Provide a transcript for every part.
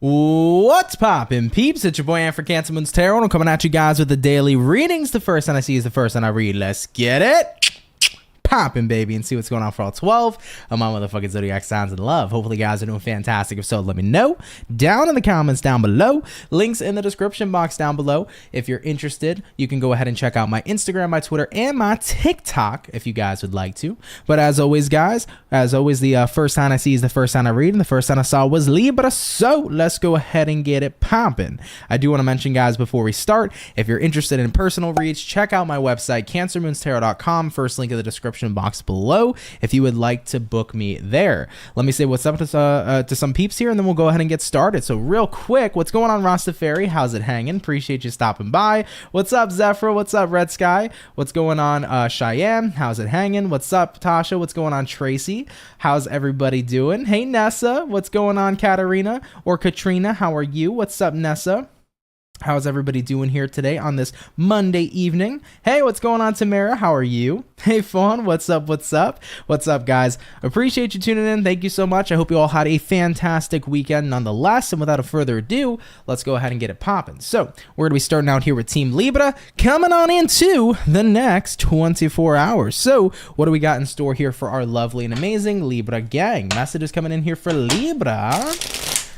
What's poppin', peeps? It's your boy Ant for CancerMoonsTarot. I'm coming at you guys with the daily readings. The first one I see is the first one I read. Let's get it poppin', baby, and see what's going on for all 12 of my motherfucking zodiac signs in love. Hopefully you guys are doing fantastic. If so, let me know down in the comments down below. Links in the description box down below. If you're interested, you can go ahead and check out my Instagram, my Twitter, and my TikTok if you guys would like to. But as always, guys, the first sign I see is the first sign I read, and the first sign I saw was Libra. So let's go ahead and get it poppin'. I do want to mention, guys, before we start, if you're interested in personal reads, check out my website, CancerMoonsTarot.com. First link in the description box below if you would like to book me there. Let me say what's up to some peeps here, and then we'll go ahead and get started. So real quick, what's going on, Rastafari? How's it hanging? Appreciate you stopping by. What's up, Zephyr? What's up, Red Sky? What's going on, Cheyenne? How's it hanging? What's up, Tasha? What's going on, Tracy? How's everybody doing? Hey, Nessa. What's going on, Katarina or Katrina? How are you? What's up, Nessa? How's everybody doing here today on this Monday evening? Hey, what's going on, Tamara? How are you? Hey, Fawn, what's up? What's up? What's up, guys? Appreciate you tuning in. Thank you so much. I hope you all had a fantastic weekend nonetheless. And without further ado, let's go ahead and get it popping. So we're going to be starting out here with Team Libra, coming on into the next 24 hours. So what do we got in store here for our lovely and amazing Libra gang? Messages coming in here for Libra.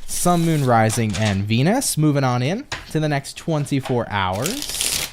Sun, Moon, Rising, and Venus. Moving on in to the next 24 hours.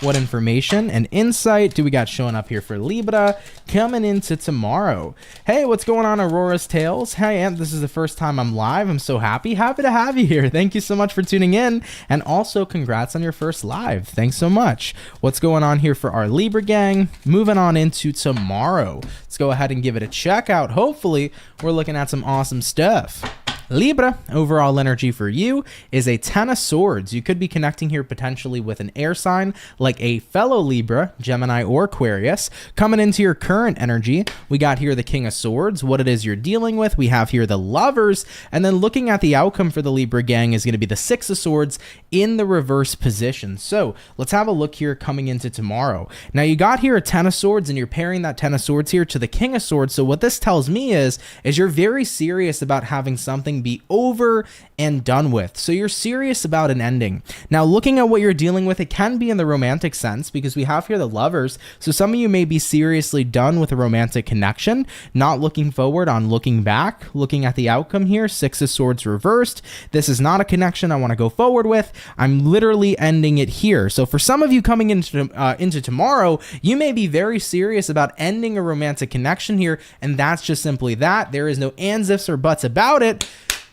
What information and insight do we got showing up here for Libra coming into tomorrow? Hey, what's going on, Aurora's Tales? Hey, Ant, this is the first time I'm live. I'm so happy to have you here. Thank you so much for tuning in, and also congrats on your first live. Thanks so much. What's going on here for our Libra gang? Moving on into tomorrow. Let's go ahead and give it a check out. Hopefully, we're looking at some awesome stuff. Libra, overall energy for you is a 10 of Swords. You could be connecting here potentially with an air sign like a fellow Libra, Gemini, or Aquarius. Coming into your current energy, we got here the King of Swords, what it is you're dealing with. We have here the Lovers, and then looking at the outcome for the Libra gang is going to be the 6 of Swords in the reverse position. So let's have a look here coming into tomorrow. Now you got here a 10 of Swords, and you're pairing that 10 of Swords here to the King of Swords. So what this tells me is you're very serious about having something be over and done with. So you're serious about an ending. Now looking at what you're dealing with, it can be in the romantic sense because we have here the Lovers. So some of you may be seriously done with a romantic connection, not looking forward on looking back. Looking at the outcome here, 6 of Swords reversed. This is not a connection I want to go forward with. I'm literally ending it here. So for some of you coming into tomorrow, you may be very serious about ending a romantic connection here, and that's just simply that. There is no ands, ifs, or buts about it.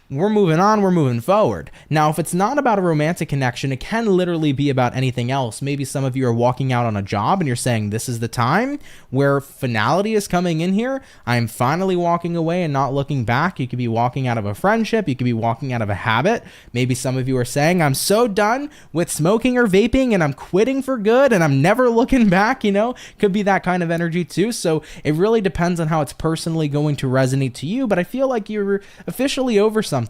We're moving on, we're moving forward. Now, if it's not about a romantic connection, it can literally be about anything else. Maybe some of you are walking out on a job and you're saying, this is the time where finality is coming in here. I'm finally walking away and not looking back. You could be walking out of a friendship. You could be walking out of a habit. Maybe some of you are saying, I'm so done with smoking or vaping and I'm quitting for good and I'm never looking back, you know? Could be that kind of energy too. So it really depends on how it's personally going to resonate to you, but I feel like you're officially over something.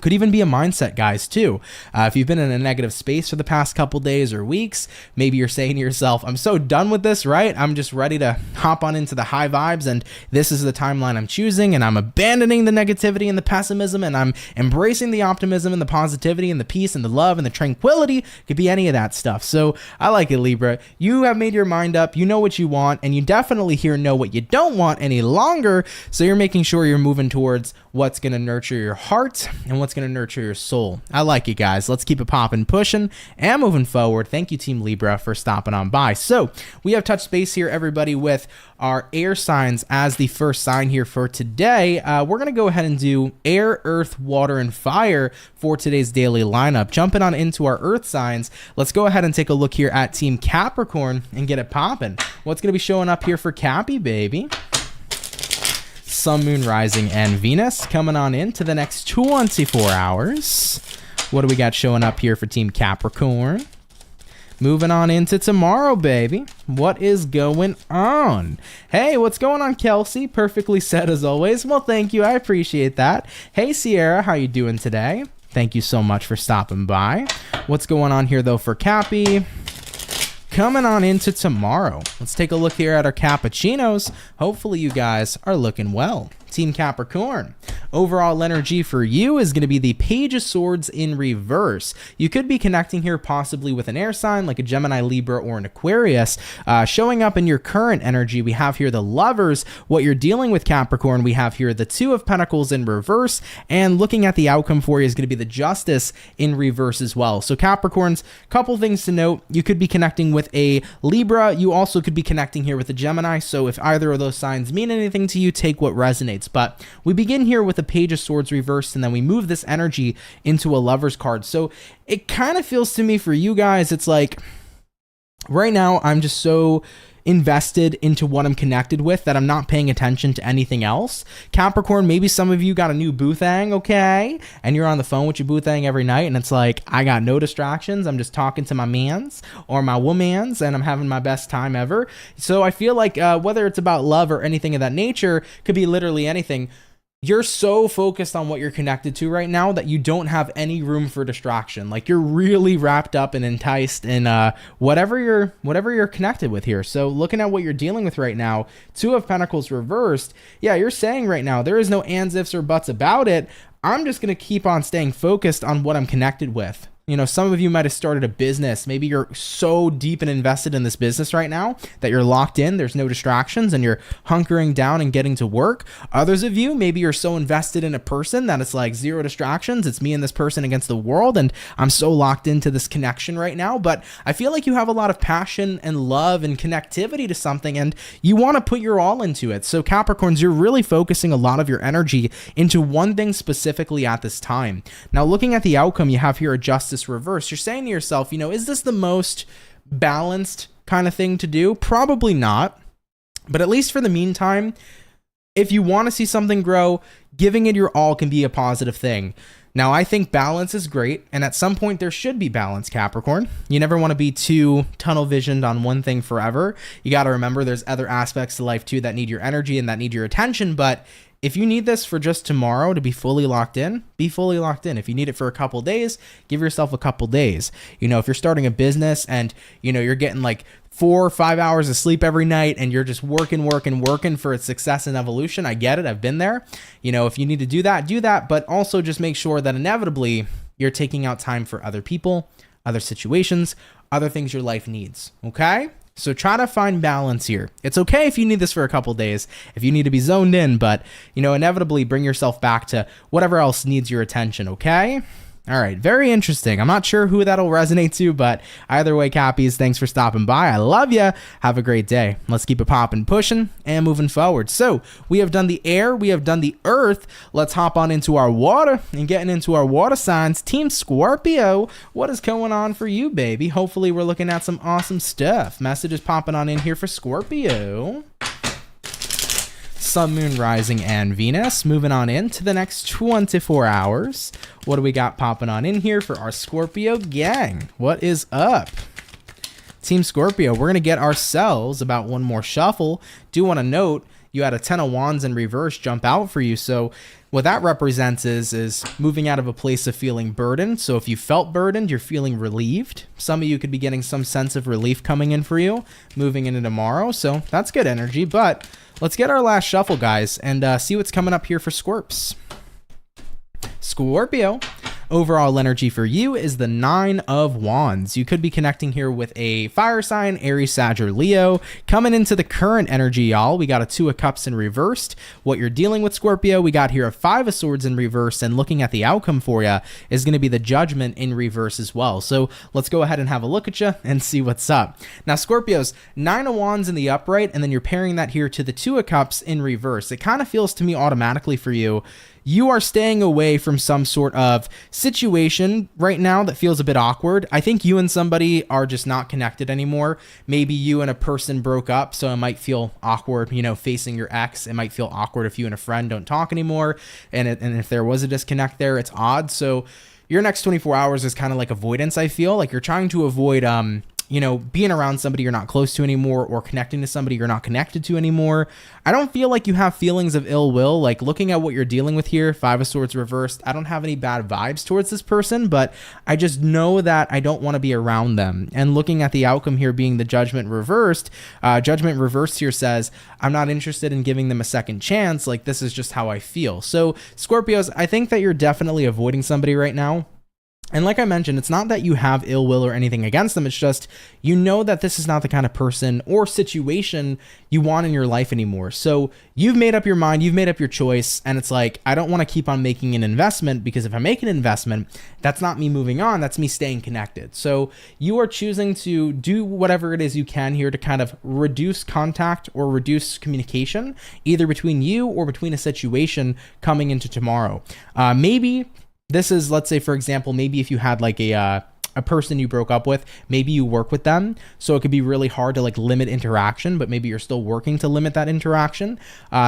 Could even be a mindset, guys, too. If you've been in a negative space for the past couple days or weeks, maybe you're saying to yourself, I'm so done with this, right? I'm just ready to hop on into the high vibes, and this is the timeline I'm choosing, and I'm abandoning the negativity and the pessimism, and I'm embracing the optimism and the positivity and the peace and the love and the tranquility. Could be any of that stuff. So I like it, Libra. You have made your mind up. You know what you want, and you definitely here know what you don't want any longer. So you're making sure you're moving towards what's going to nurture your heart and what's going to nurture your soul. I like it, guys. Let's keep it popping, pushing, and moving forward. Thank you, Team Libra, for stopping on by. So we have touched base here, everybody, with our air signs as the first sign here for today. We're going to go ahead and do air, earth, water, and fire for today's daily lineup. Jumping on into our earth signs, let's go ahead and take a look here at Team Capricorn and get it popping. What's going to be showing up here for Cappy, baby? Sun, Moon, Rising, and Venus coming on into the next 24 hours. What do we got showing up here for Team Capricorn? Moving on into tomorrow, baby. What is going on? Hey, what's going on, Kelsey? Perfectly said as always. Well, thank you. I appreciate that. Hey, Sierra, how you doing today? Thank you so much for stopping by. What's going on here, though, for Cappy? Coming on into tomorrow. Let's take a look here at our cappuccinos. Hopefully you guys are looking well. Team Capricorn. Overall energy for you is going to be the Page of Swords in reverse. You could be connecting here possibly with an air sign like a Gemini, Libra, or an Aquarius. Showing up in your current energy, we have here the Lovers. What you're dealing with, Capricorn, we have here the Two of Pentacles in reverse, and looking at the outcome for you is going to be the Justice in reverse as well. So Capricorns, couple things to note. You could be connecting with a Libra. You also could be connecting here with a Gemini. So if either of those signs mean anything to you, take what resonates. But we begin here with the Page of Swords reversed, and then we move this energy into a Lover's card. So it kind of feels to me for you guys, it's like right now I'm just so invested into what I'm connected with that I'm not paying attention to anything else. Capricorn, maybe some of you got a new boo thing, okay? And you're on the phone with your boo thing every night, and it's like, I got no distractions. I'm just talking to my mans or my womans, and I'm having my best time ever. So I feel like whether it's about love or anything of that nature, could be literally anything. You're so focused on what you're connected to right now that you don't have any room for distraction. Like you're really wrapped up and enticed in whatever you're connected with here. So looking at what you're dealing with right now, Two of Pentacles reversed. Yeah, you're saying right now there is no ands, ifs, or buts about it. I'm just going to keep on staying focused on what I'm connected with. You know, some of you might have started a business. Maybe you're so deep and invested in this business right now that you're locked in. There's no distractions and you're hunkering down and getting to work. Others of you, maybe you're so invested in a person that it's like zero distractions. It's me and this person against the world. And I'm so locked into this connection right now. But I feel like you have a lot of passion and love and connectivity to something, and you want to put your all into it. So Capricorns, you're really focusing a lot of your energy into one thing specifically at this time. Now, looking at the outcome, you have here a Justice reverse. You're saying to yourself, you know, is this the most balanced kind of thing to do? Probably not. But at least for the meantime, if you want to see something grow, giving it your all can be a positive thing. Now, I think balance is great, and at some point there should be balance, Capricorn. You never want to be too tunnel visioned on one thing forever. You got to remember there's other aspects to life too that need your energy and that need your attention, but if you need this for just tomorrow to be fully locked in, be fully locked in. If you need it for a couple days, give yourself a couple days. You know, if you're starting a business and, you know, you're getting like 4 or 5 hours of sleep every night and you're just working for its success and evolution, I get it. I've been there. You know, if you need to do that, but also just make sure that inevitably you're taking out time for other people, other situations, other things your life needs. Okay? So try to find balance here. It's okay if you need this for a couple days, if you need to be zoned in, but, you know, inevitably bring yourself back to whatever else needs your attention, okay? All right, very interesting. I'm not sure who that'll resonate to, but either way, Cappies, thanks for stopping by. I love you. Have a great day. Let's keep it popping, pushing, and moving forward. So we have done the air. We have done the earth. Let's hop on into our water and getting into our water signs. Team Scorpio, what is going on for you, baby? Hopefully we're looking at some awesome stuff. Messages popping on in here for Scorpio. Sun, Moon, Rising, and Venus. Moving on into the next 24 hours. What do we got popping on in here for our Scorpio gang? What is up? Team Scorpio, we're going to get ourselves about one more shuffle. Do want to note, you had a 10 of Wands in reverse jump out for you. So what that represents is moving out of a place of feeling burdened. So if you felt burdened, you're feeling relieved. Some of you could be getting some sense of relief coming in for you, moving into tomorrow. So that's good energy. But let's get our last shuffle, guys, and see what's coming up here for Scorps. Scorpio, overall energy for you is the 9 of Wands. You could be connecting here with a fire sign, Aries, Sag, or Leo. Coming into the current energy, y'all, we got a 2 of Cups in reversed. What you're dealing with, Scorpio, we got here a 5 of Swords in reverse, and looking at the outcome for you is going to be the Judgment in reverse as well. So let's go ahead and have a look at you and see what's up. Now, Scorpios, 9 of Wands in the upright, and then you're pairing that here to the 2 of Cups in reverse. It kind of feels to me automatically for you, you are staying away from some sort of situation right now that feels a bit awkward. I think you and somebody are just not connected anymore. Maybe you and a person broke up, so it might feel awkward, you know, facing your ex. It might feel awkward if you and a friend don't talk anymore. And if there was a disconnect there, it's odd. So your next 24 hours is kind of like avoidance, I feel. Like you're trying to avoid being around somebody you're not close to anymore, or connecting to somebody you're not connected to anymore. I don't feel like you have feelings of ill will. Like, looking at what you're dealing with here, Five of Swords reversed, I don't have any bad vibes towards this person, but I just know that I don't want to be around them. And looking at the outcome here being the Judgment reversed here says, I'm not interested in giving them a second chance. Like, this is just how I feel. So Scorpios, I think that you're definitely avoiding somebody right now. And like I mentioned, it's not that you have ill will or anything against them. It's just, that this is not the kind of person or situation you want in your life anymore. So you've made up your mind, you've made up your choice. And it's like, I don't want to keep on making an investment, because if I make an investment, that's not me moving on. That's me staying connected. So you are choosing to do whatever it is you can here to kind of reduce contact or reduce communication, either between you or between a situation coming into tomorrow. Maybe this is, let's say, for example, maybe if you had like a person you broke up with, maybe you work with them. So it could be really hard to like limit interaction, but maybe you're still working to limit that interaction.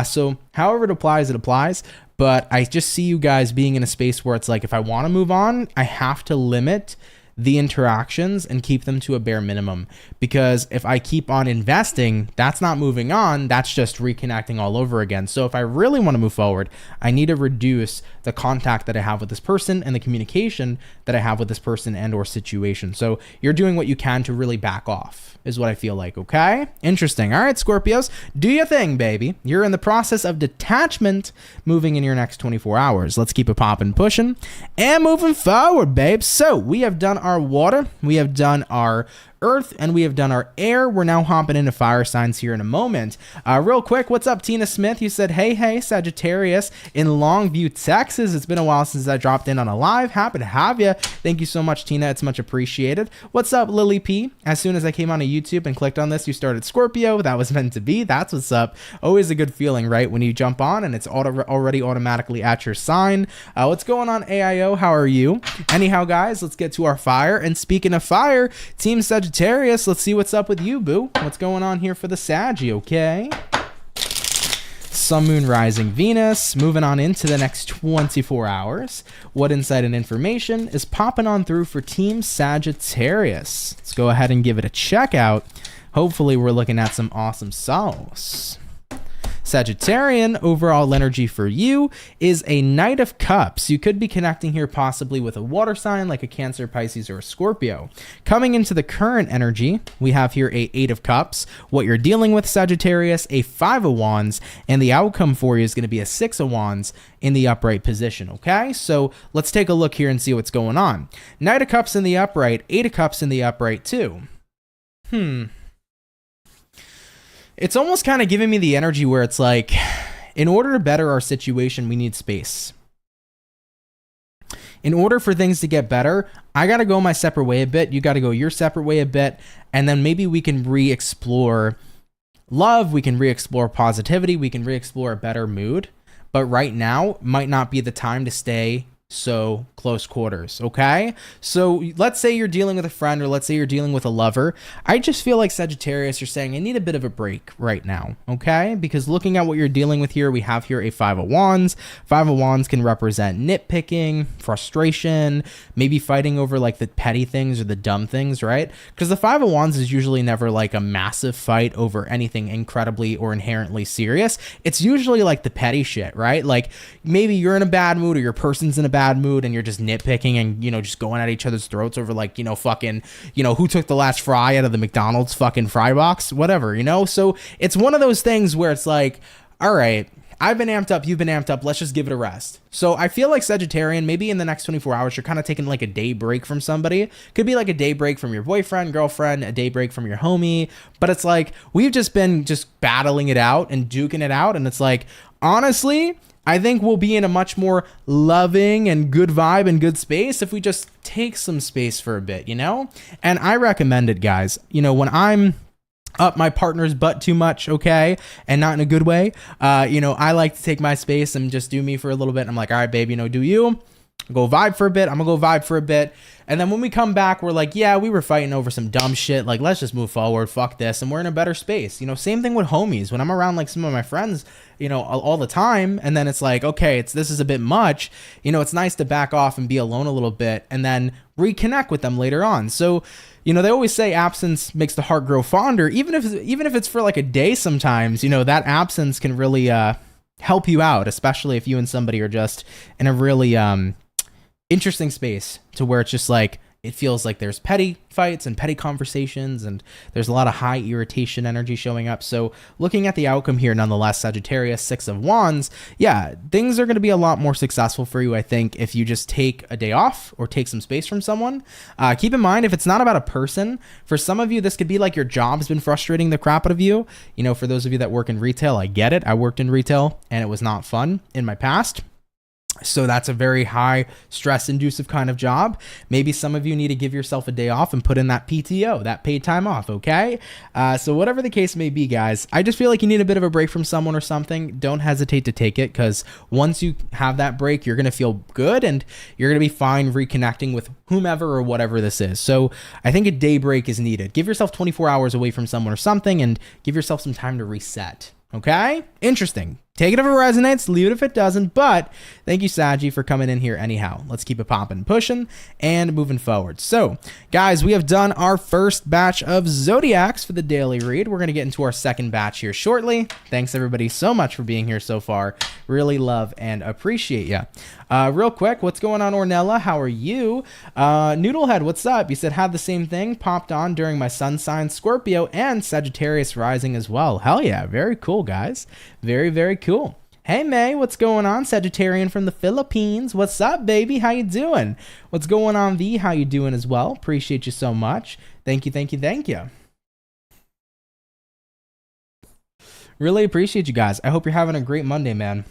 So however it applies, it applies. But I just see you guys being in a space where it's like, if I want to move on, I have to limit the interactions and keep them to a bare minimum, because if I keep on investing, that's not moving on, that's just reconnecting all over again. So if I really want to move forward, I need to reduce the contact that I have with this person and the communication that I have with this person and or situation. So you're doing what you can to really back off, is what I feel like. Okay, interesting. All right, Scorpios, do your thing, baby. You're in the process of detachment, moving in your next 24 hours. Let's keep it popping, pushing, and moving forward, babe. So we have done our water, we have done our earth, and we have done our air. We're now hopping into fire signs here in a moment. Real quick, what's up, Tina Smith? You said, hey, Sagittarius in Longview, Texas. It's been a while since I dropped in on a live. Happy to have you. Thank you so much, Tina. It's much appreciated. What's up, Lily P? As soon as I came on YouTube and clicked on this, you started Scorpio. That was meant to be. That's what's up. Always a good feeling, right? When you jump on and it's already automatically at your sign. What's going on, AIO? How are you? Anyhow, guys, let's get to our fire. And speaking of fire, Team Sagittarius, let's see what's up with you, boo. What's going on here for the Saggy, okay? Sun, Moon, Rising, Venus. Moving on into the next 24 hours. What insight and information is popping on through for Team Sagittarius? Let's go ahead and give it a check out. Hopefully we're looking at some awesome sauce. Sagittarian, overall energy for you is a Knight of Cups. You could be connecting here possibly with a water sign like a Cancer, Pisces, or a Scorpio. Coming into the current energy, we have here a 8 of Cups. What you're dealing with, Sagittarius, a 5 of Wands, and the outcome for you is going to be a 6 of Wands in the upright position, okay? So let's take a look here and see what's going on. Knight of Cups in the upright, 8 of Cups in the upright too. It's almost kind of giving me the energy where it's like, in order to better our situation, we need space. In order for things to get better, I got to go my separate way a bit. You got to go your separate way a bit. And then maybe we can re-explore love. We can re-explore positivity. We can re-explore a better mood. But right now might not be the time to stay so close quarters, okay? So let's say you're dealing with a friend, or let's say you're dealing with a lover. I just feel like, Sagittarius, you're saying, I need a bit of a break right now, okay? Because looking at what you're dealing with here, we have here a 5 of Wands. 5 of Wands can represent nitpicking, frustration, maybe fighting over like the petty things or the dumb things, right? Because the 5 of Wands is usually never like a massive fight over anything incredibly or inherently serious. It's usually like the petty shit, right? Like maybe you're in a bad mood, or your person's in a bad mood, and you're just nitpicking and, just going at each other's throats over like, fucking, who took the last fry out of the McDonald's fucking fry box, whatever, So it's one of those things where it's like, all right, I've been amped up, you've been amped up, let's just give it a rest. So I feel like, Sagittarian, maybe in the next 24 hours, you're kind of taking like a day break from somebody. Could be like a day break from your boyfriend, girlfriend, a day break from your homie. But it's like, we've just been battling it out and duking it out. And it's like, honestly, I think we'll be in a much more loving and good vibe and good space if we just take some space for a bit, And I recommend it, guys. When I'm up my partner's butt too much, okay, and not in a good way, I like to take my space and just do me for a little bit. And I'm like, all right, babe, do you? Go vibe for a bit. I'm gonna go vibe for a bit. And then when we come back, we're like, yeah, we were fighting over some dumb shit. Like, let's just move forward. Fuck this. And we're in a better space. Same thing with homies. When I'm around like some of my friends, all the time. And then it's like, okay, this is a bit much. It's nice to back off and be alone a little bit and then reconnect with them later on. So, you know, they always say absence makes the heart grow fonder. Even if it's for like a day sometimes, you know, that absence can really help you out, especially if you and somebody are just in a really interesting space to where it's just like, it feels like there's petty fights and petty conversations, and there's a lot of high irritation energy showing up. So looking at the outcome here, nonetheless, Sagittarius, 6 of Wands, yeah, things are going to be a lot more successful for you, I think, if you just take a day off or take some space from someone. Keep in mind, if it's not about a person, for some of you, this could be like your job's been frustrating the crap out of you. You know, for those of you that work in retail, I get it. I worked in retail and it was not fun in my past. So that's a very high stress inducive kind of job. Maybe some of you need to give yourself a day off and put in that PTO, that paid time off, okay? So whatever the case may be, guys, I just feel like you need a bit of a break from someone or something. Don't hesitate to take it, because once you have that break, you're going to feel good and you're going to be fine reconnecting with whomever or whatever this is. So I think a day break is needed. Give yourself 24 hours away from someone or something and give yourself some time to reset. Okay? Interesting. Take it if it resonates, leave it if it doesn't, but thank you, Saggy, for coming in here anyhow. Let's keep it popping, pushing, and moving forward. So, guys, we have done our first batch of Zodiacs for the daily read. We're going to get into our second batch here shortly. Thanks, everybody, so much for being here so far. Really love and appreciate you. Real quick, what's going on, Ornella? How are you? Noodlehead, what's up? You said, had the same thing popped on during my sun sign, Scorpio, and Sagittarius rising as well. Hell yeah. Very cool, guys. Very, very cool. Hey, May, what's going on? Sagittarian from the Philippines. What's up, baby? How you doing? What's going on, V? How you doing as well? Appreciate you so much. Thank you, thank you, thank you. Really appreciate you guys. I hope you're having a great Monday, man.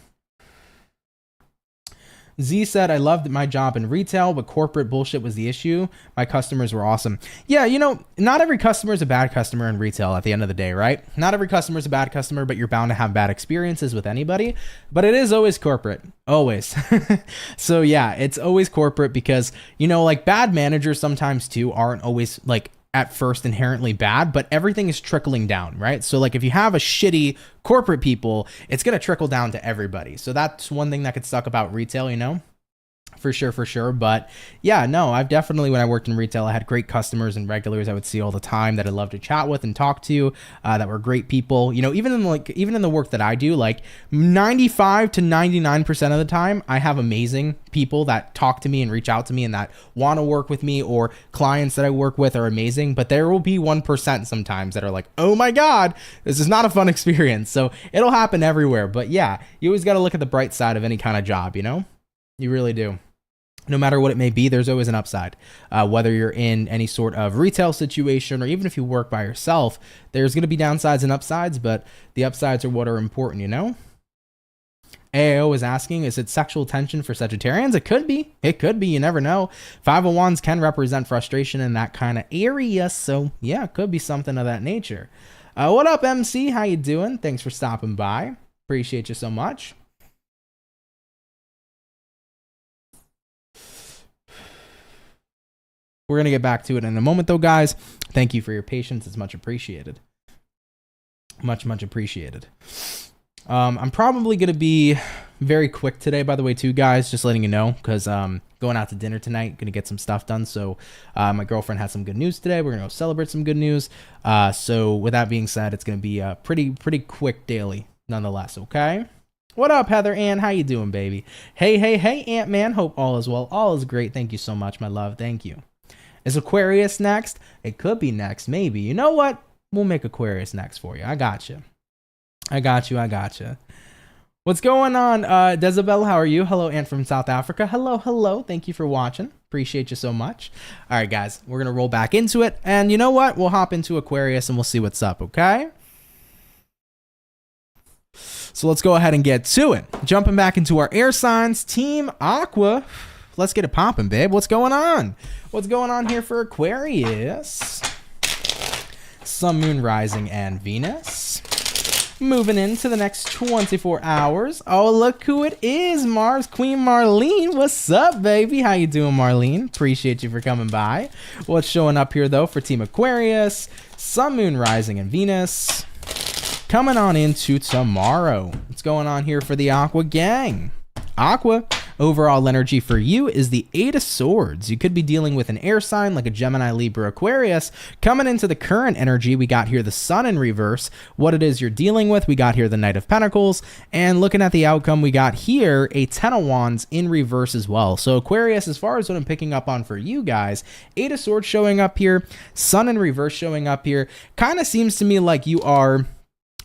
Z said, I loved my job in retail, but corporate bullshit was the issue. My customers were awesome. Yeah, you know, not every customer is a bad customer in retail at the end of the day, right? Not every customer is a bad customer, but you're bound to have bad experiences with anybody. But it is always corporate. Always. So yeah, it's always corporate because, you know, like bad managers sometimes too aren't always like at first inherently bad, but everything is trickling down, right? So like if you have a shitty corporate people, it's going to trickle down to everybody. So that's one thing that could suck about retail, you know? For sure. But yeah, no, I've definitely, when I worked in retail, I had great customers and regulars I would see all the time that I love to chat with and talk to, that were great people. You know, even in the work that I do, like 95 to 99% of the time, I have amazing people that talk to me and reach out to me and that want to work with me, or clients that I work with are amazing. But there will be 1% sometimes that are like, oh my God, this is not a fun experience. So it'll happen everywhere. But yeah, you always got to look at the bright side of any kind of job, you know? You really do. No matter what it may be, there's always an upside. Whether you're in any sort of retail situation or even if you work by yourself, there's going to be downsides and upsides, but the upsides are what are important, you know? AAO is asking, is it sexual tension for Sagittarians? It could be. It could be. You never know. 5 of Wands can represent frustration in that kind of area. So yeah, it could be something of that nature. What up, MC? How you doing? Thanks for stopping by. Appreciate you so much. We're going to get back to it in a moment, though, guys. Thank you for your patience. It's much appreciated. Much appreciated. I'm probably going to be very quick today, by the way, too, guys. Just letting you know, because going out to dinner tonight, going to get some stuff done. So my girlfriend had some good news today. We're going to go celebrate some good news. So with that being said, it's going to be a pretty quick daily, nonetheless, okay? What up, Heather Ann? How you doing, baby? Hey, Ant-Man. Hope all is well. All is great. Thank you so much, my love. Thank you. Is Aquarius next? It could be next, maybe. You know what? We'll make Aquarius next for you. I got you. What's going on? Dezabel, how are you? Hello, Ant from South Africa. Hello. Thank you for watching. Appreciate you so much. All right, guys. We're going to roll back into it. And you know what? We'll hop into Aquarius and we'll see what's up, okay? So let's go ahead and get to it. Jumping back into our air signs. Team Aqua. Let's get it popping, babe. What's going on? What's going on here for Aquarius? Sun, Moon, Rising, and Venus. Moving into the next 24 hours. Oh, look who it is. Mars Queen Marlene. What's up, baby? How you doing, Marlene? Appreciate you for coming by. What's showing up here, though, for Team Aquarius? Sun, Moon, Rising, and Venus. Coming on into tomorrow. What's going on here for the Aqua gang? Aqua, Overall energy for you is the Eight of Swords. You could be dealing with an air sign like a Gemini, Libra, Aquarius. Coming into the current energy, we got here the Sun in reverse. What it is you're dealing with, we got here the Knight of Pentacles. And looking at the outcome, we got here a Ten of Wands in reverse as well. So Aquarius, as far as what I'm picking up on for you guys, Eight of Swords showing up here, Sun in reverse showing up here. Kind of seems to me like you are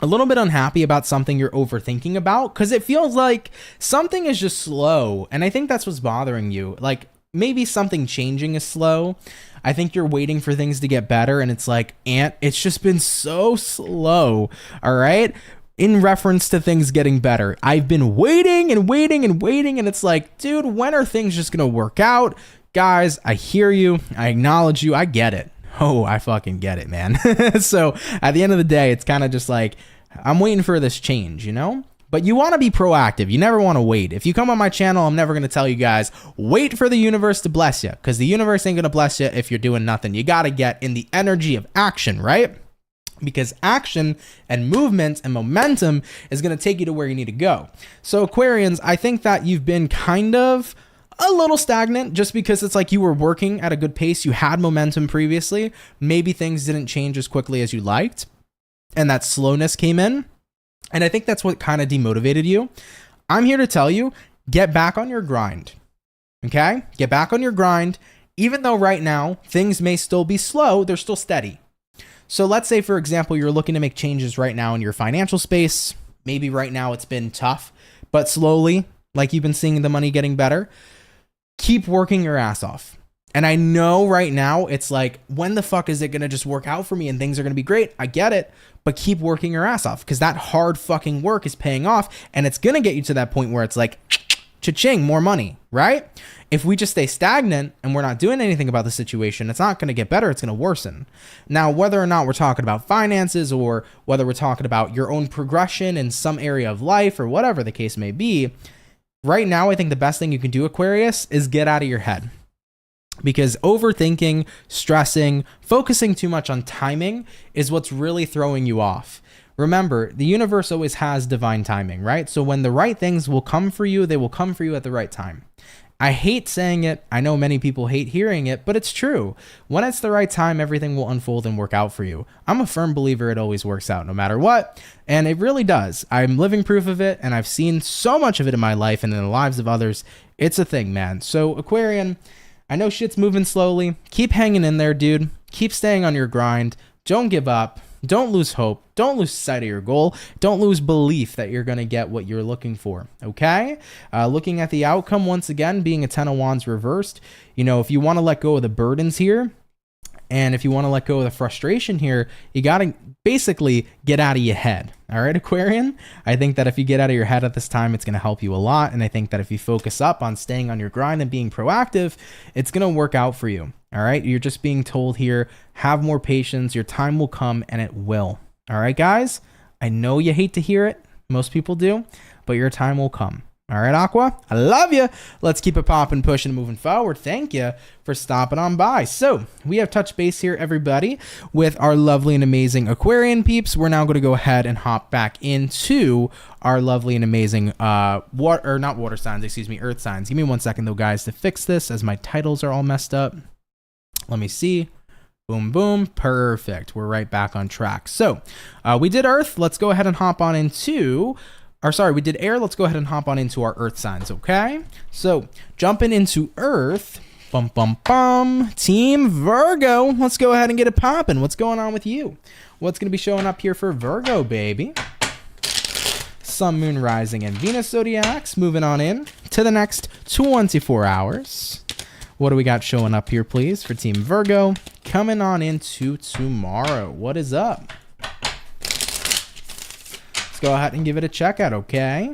a little bit unhappy about something you're overthinking about, because it feels like something is just slow. And I think that's what's bothering you. Like maybe something changing is slow. I think you're waiting for things to get better. And it's like, it's just been so slow. All right. In reference to things getting better, I've been waiting and waiting and waiting. And it's like, dude, when are things just going to work out? Guys, I hear you. I acknowledge you. I get it. Oh, I fucking get it, man. So at the end of the day, it's kind of just like, I'm waiting for this change, you know? But you want to be proactive. You never want to wait. If you come on my channel, I'm never going to tell you guys, wait for the universe to bless you, because the universe ain't going to bless you if you're doing nothing. You got to get in the energy of action, right? Because action and movement and momentum is going to take you to where you need to go. So Aquarians, I think that you've been kind of a little stagnant just because it's like you were working at a good pace. You had momentum previously. Maybe things didn't change as quickly as you liked, and that slowness came in. And I think that's what kind of demotivated you. I'm here to tell you, get back on your grind. Okay? Get back on your grind. Even though right now things may still be slow, they're still steady. So let's say, for example, you're looking to make changes right now in your financial space. Maybe right now it's been tough, but slowly, like you've been seeing the money getting better. Keep working your ass off. And I know right now it's like, when the fuck is it going to just work out for me and things are going to be great? I get it, but keep working your ass off, because that hard fucking work is paying off, and it's going to get you to that point where it's like, cha-ching, more money, right? If we just stay stagnant and we're not doing anything about the situation, it's not going to get better. It's going to worsen. Now, whether or not we're talking about finances, or whether we're talking about your own progression in some area of life, or whatever the case may be, right now, I think the best thing you can do, Aquarius, is get out of your head. Because overthinking, stressing, focusing too much on timing is what's really throwing you off. Remember, the universe always has divine timing, right? So when the right things will come for you, they will come for you at the right time. I hate saying it. I know many people hate hearing it, but it's true. When it's the right time, everything will unfold and work out for you. I'm a firm believer it always works out no matter what. And it really does. I'm living proof of it, and I've seen so much of it in my life and in the lives of others. It's a thing, man. So Aquarian, I know shit's moving slowly. Keep hanging in there, dude. Keep staying on your grind. Don't give up. Don't lose hope. Don't lose sight of your goal. Don't lose belief that you're going to get what you're looking for, okay? Looking at the outcome, once again, being a Ten of Wands reversed, you know, if you want to let go of the burdens here, and if you want to let go of the frustration here, you got to basically get out of your head. All right, Aquarian? I think that if you get out of your head at this time, it's going to help you a lot. And I think that if you focus up on staying on your grind and being proactive, it's going to work out for you. All right, you're just being told here, have more patience. Your time will come, and it will. All right, guys? I know you hate to hear it. Most people do, but your time will come. All right, Aqua, I love you. Let's keep it popping, pushing, moving forward. Thank you for stopping on by. So we have touched base here, everybody, with our lovely and amazing Aquarian peeps. We're now going to go ahead and hop back into our lovely and amazing not water signs, excuse me, earth signs. Give me 1 second, though, guys, to fix this, as my titles are all messed up. Let me see. Boom, boom. Perfect. We're right back on track. So we did earth. Let's go ahead and hop on into... we did air. Let's go ahead and hop on into our earth signs, okay? So, jumping into earth, Team Virgo. Let's go ahead and get it popping. What's going on with you? What's going to be showing up here for Virgo, baby? Sun, Moon, Rising, and Venus zodiacs. Moving on in to the next 24 hours. What do we got showing up here, please, for Team Virgo? Coming on into tomorrow. What is up? Go ahead and give it a check out, okay?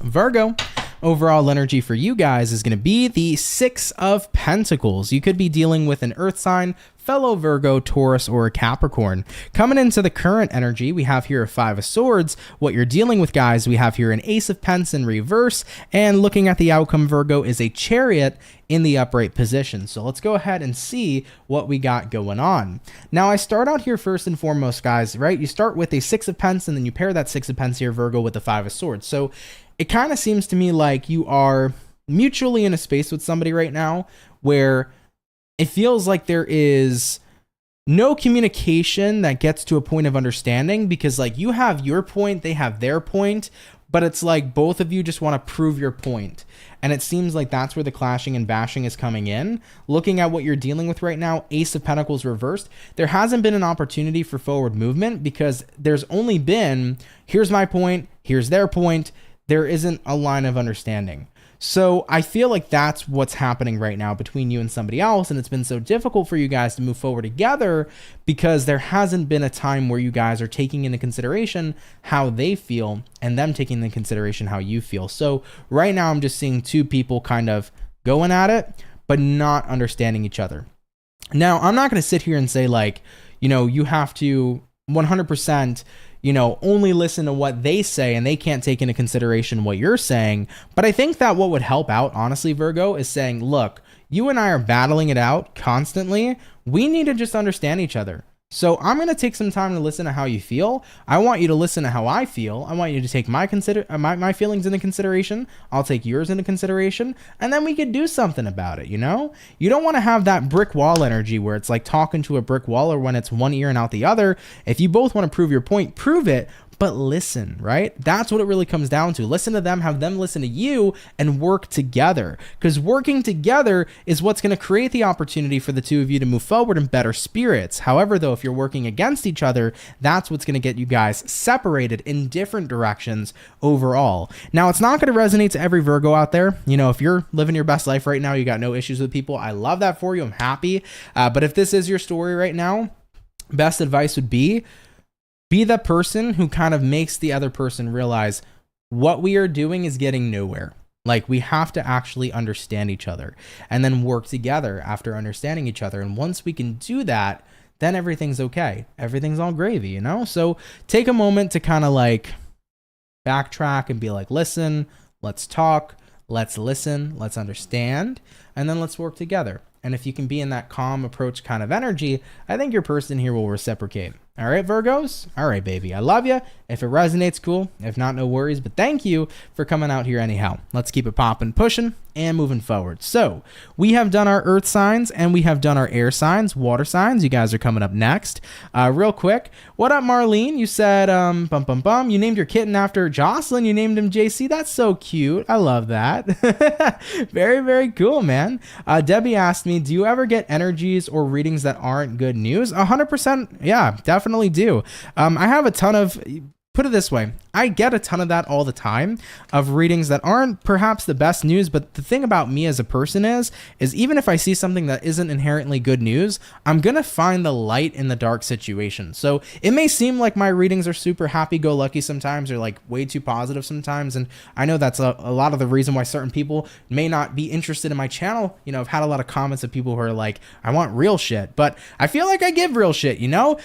Virgo, overall energy for you guys is going to be the Six of Pentacles. You could be dealing with an earth sign, fellow Virgo, Taurus, or a Capricorn. Coming into the current energy, we have here a Five of Swords. What you're dealing with, guys, we have here an Ace of Pence in reverse, and looking at the outcome, Virgo, is a Chariot in the upright position. So let's go ahead and see what we got going on. Now, I start out here first and foremost, guys, right? You start with a Six of Pence, and then you pair that Six of Pence here, Virgo, with the Five of Swords. So it kind of seems to me like you are mutually in a space with somebody right now where it feels like there is no communication that gets to a point of understanding, because like you have your point, they have their point, but it's like both of you just want to prove your point. And it seems like that's where the clashing and bashing is coming in. Looking at what you're dealing with right now, Ace of Pentacles reversed, there hasn't been an opportunity for forward movement because there's only been, here's my point, here's their point. There isn't a line of understanding. So I feel like that's what's happening right now between you and somebody else. And it's been so difficult for you guys to move forward together because there hasn't been a time where you guys are taking into consideration how they feel and them taking into consideration how you feel. So right now I'm just seeing two people kind of going at it, but not understanding each other. Now, I'm not going to sit here and say like, you know, you have to 100%, you know, only listen to what they say and they can't take into consideration what you're saying. But I think that what would help out, honestly, Virgo, is saying, look, you and I are battling it out constantly. We need to just understand each other. So I'm going to take some time to listen to how you feel. I want you to listen to how I feel. I want you to take my feelings into consideration. I'll take yours into consideration. And then we could do something about it, you know? You don't want to have that brick wall energy where it's like talking to a brick wall or when it's one ear and out the other. If you both want to prove your point, prove it. But listen, right? That's what it really comes down to. Listen to them, have them listen to you, and work together. Because working together is what's going to create the opportunity for the two of you to move forward in better spirits. However, though, if you're working against each other, that's what's going to get you guys separated in different directions overall. Now, it's not going to resonate to every Virgo out there. You know, if you're living your best life right now, you got no issues with people, I love that for you. I'm happy. But if this is your story right now, best advice would be the person who kind of makes the other person realize what we are doing is getting nowhere. Like, we have to actually understand each other and then work together after understanding each other. And once we can do that, then everything's okay. Everything's all gravy, you know? So take a moment to kind of like backtrack and be like, listen, let's talk, let's listen, let's understand, and then let's work together. And if you can be in that calm approach kind of energy, I think your person here will reciprocate. All right, Virgos? All right, baby. I love you. If it resonates, cool. If not, no worries. But thank you for coming out here anyhow. Let's keep it popping, pushing, and moving forward. So we have done our earth signs and we have done our air signs, water signs. You guys are coming up next. Real quick, what up, Marlene? You said, you named your kitten after Jocelyn. You named him JC. That's so cute. I love that. Very, very cool, man. Debbie asked me, do you ever get energies or readings that aren't good news? 100%. Yeah, definitely do. I have a ton of, put it this way, I get a ton of that all the time, of readings that aren't perhaps the best news. But the thing about me as a person is even if I see something that isn't inherently good news, I'm going to find the light in the dark situation. So it may seem like my readings are super happy-go-lucky sometimes, or like way too positive sometimes. And I know that's a lot of the reason why certain people may not be interested in my channel. You know, I've had a lot of comments of people who are like, I want real shit, but I feel like I give real shit, you know?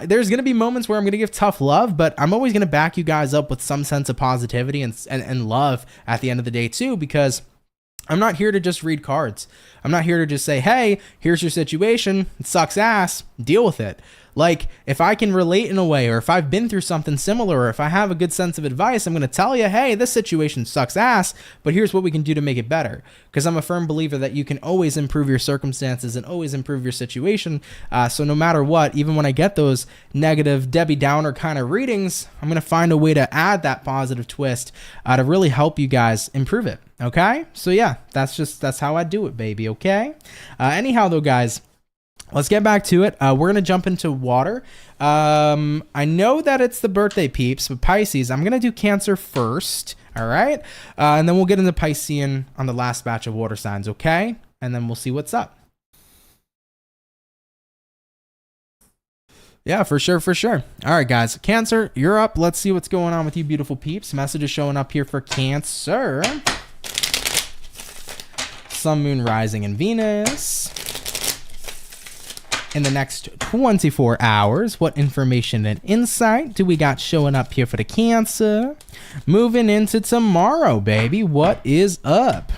There's going to be moments where I'm going to give tough love, but I'm always going to back you guys up with some sense of positivity and love at the end of the day too, because I'm not here to just read cards. I'm not here to just say, hey, here's your situation. It sucks ass. Deal with it. Like, if I can relate in a way, or if I've been through something similar, or if I have a good sense of advice, I'm going to tell you, hey, this situation sucks ass, but here's what we can do to make it better. Because I'm a firm believer that you can always improve your circumstances and always improve your situation. So no matter what, even when I get those negative Debbie Downer kind of readings, I'm going to find a way to add that positive twist to really help you guys improve it. Okay? So yeah, that's how I do it, baby. Okay? Anyhow, though, guys, let's get back to it. We're going to jump into water. I know that it's the birthday peeps, but Pisces, I'm going to do Cancer first. All right. And then we'll get into Piscean on the last batch of water signs. Okay. And then we'll see what's up. Yeah, for sure, for sure. All right, guys. Cancer, you're up. Let's see what's going on with you beautiful peeps. Message is showing up here for Cancer. Sun, Moon, Rising, and Venus. In the next 24 hours, what information and insight do we got showing up here for the Cancer? Moving into tomorrow, baby. What is up?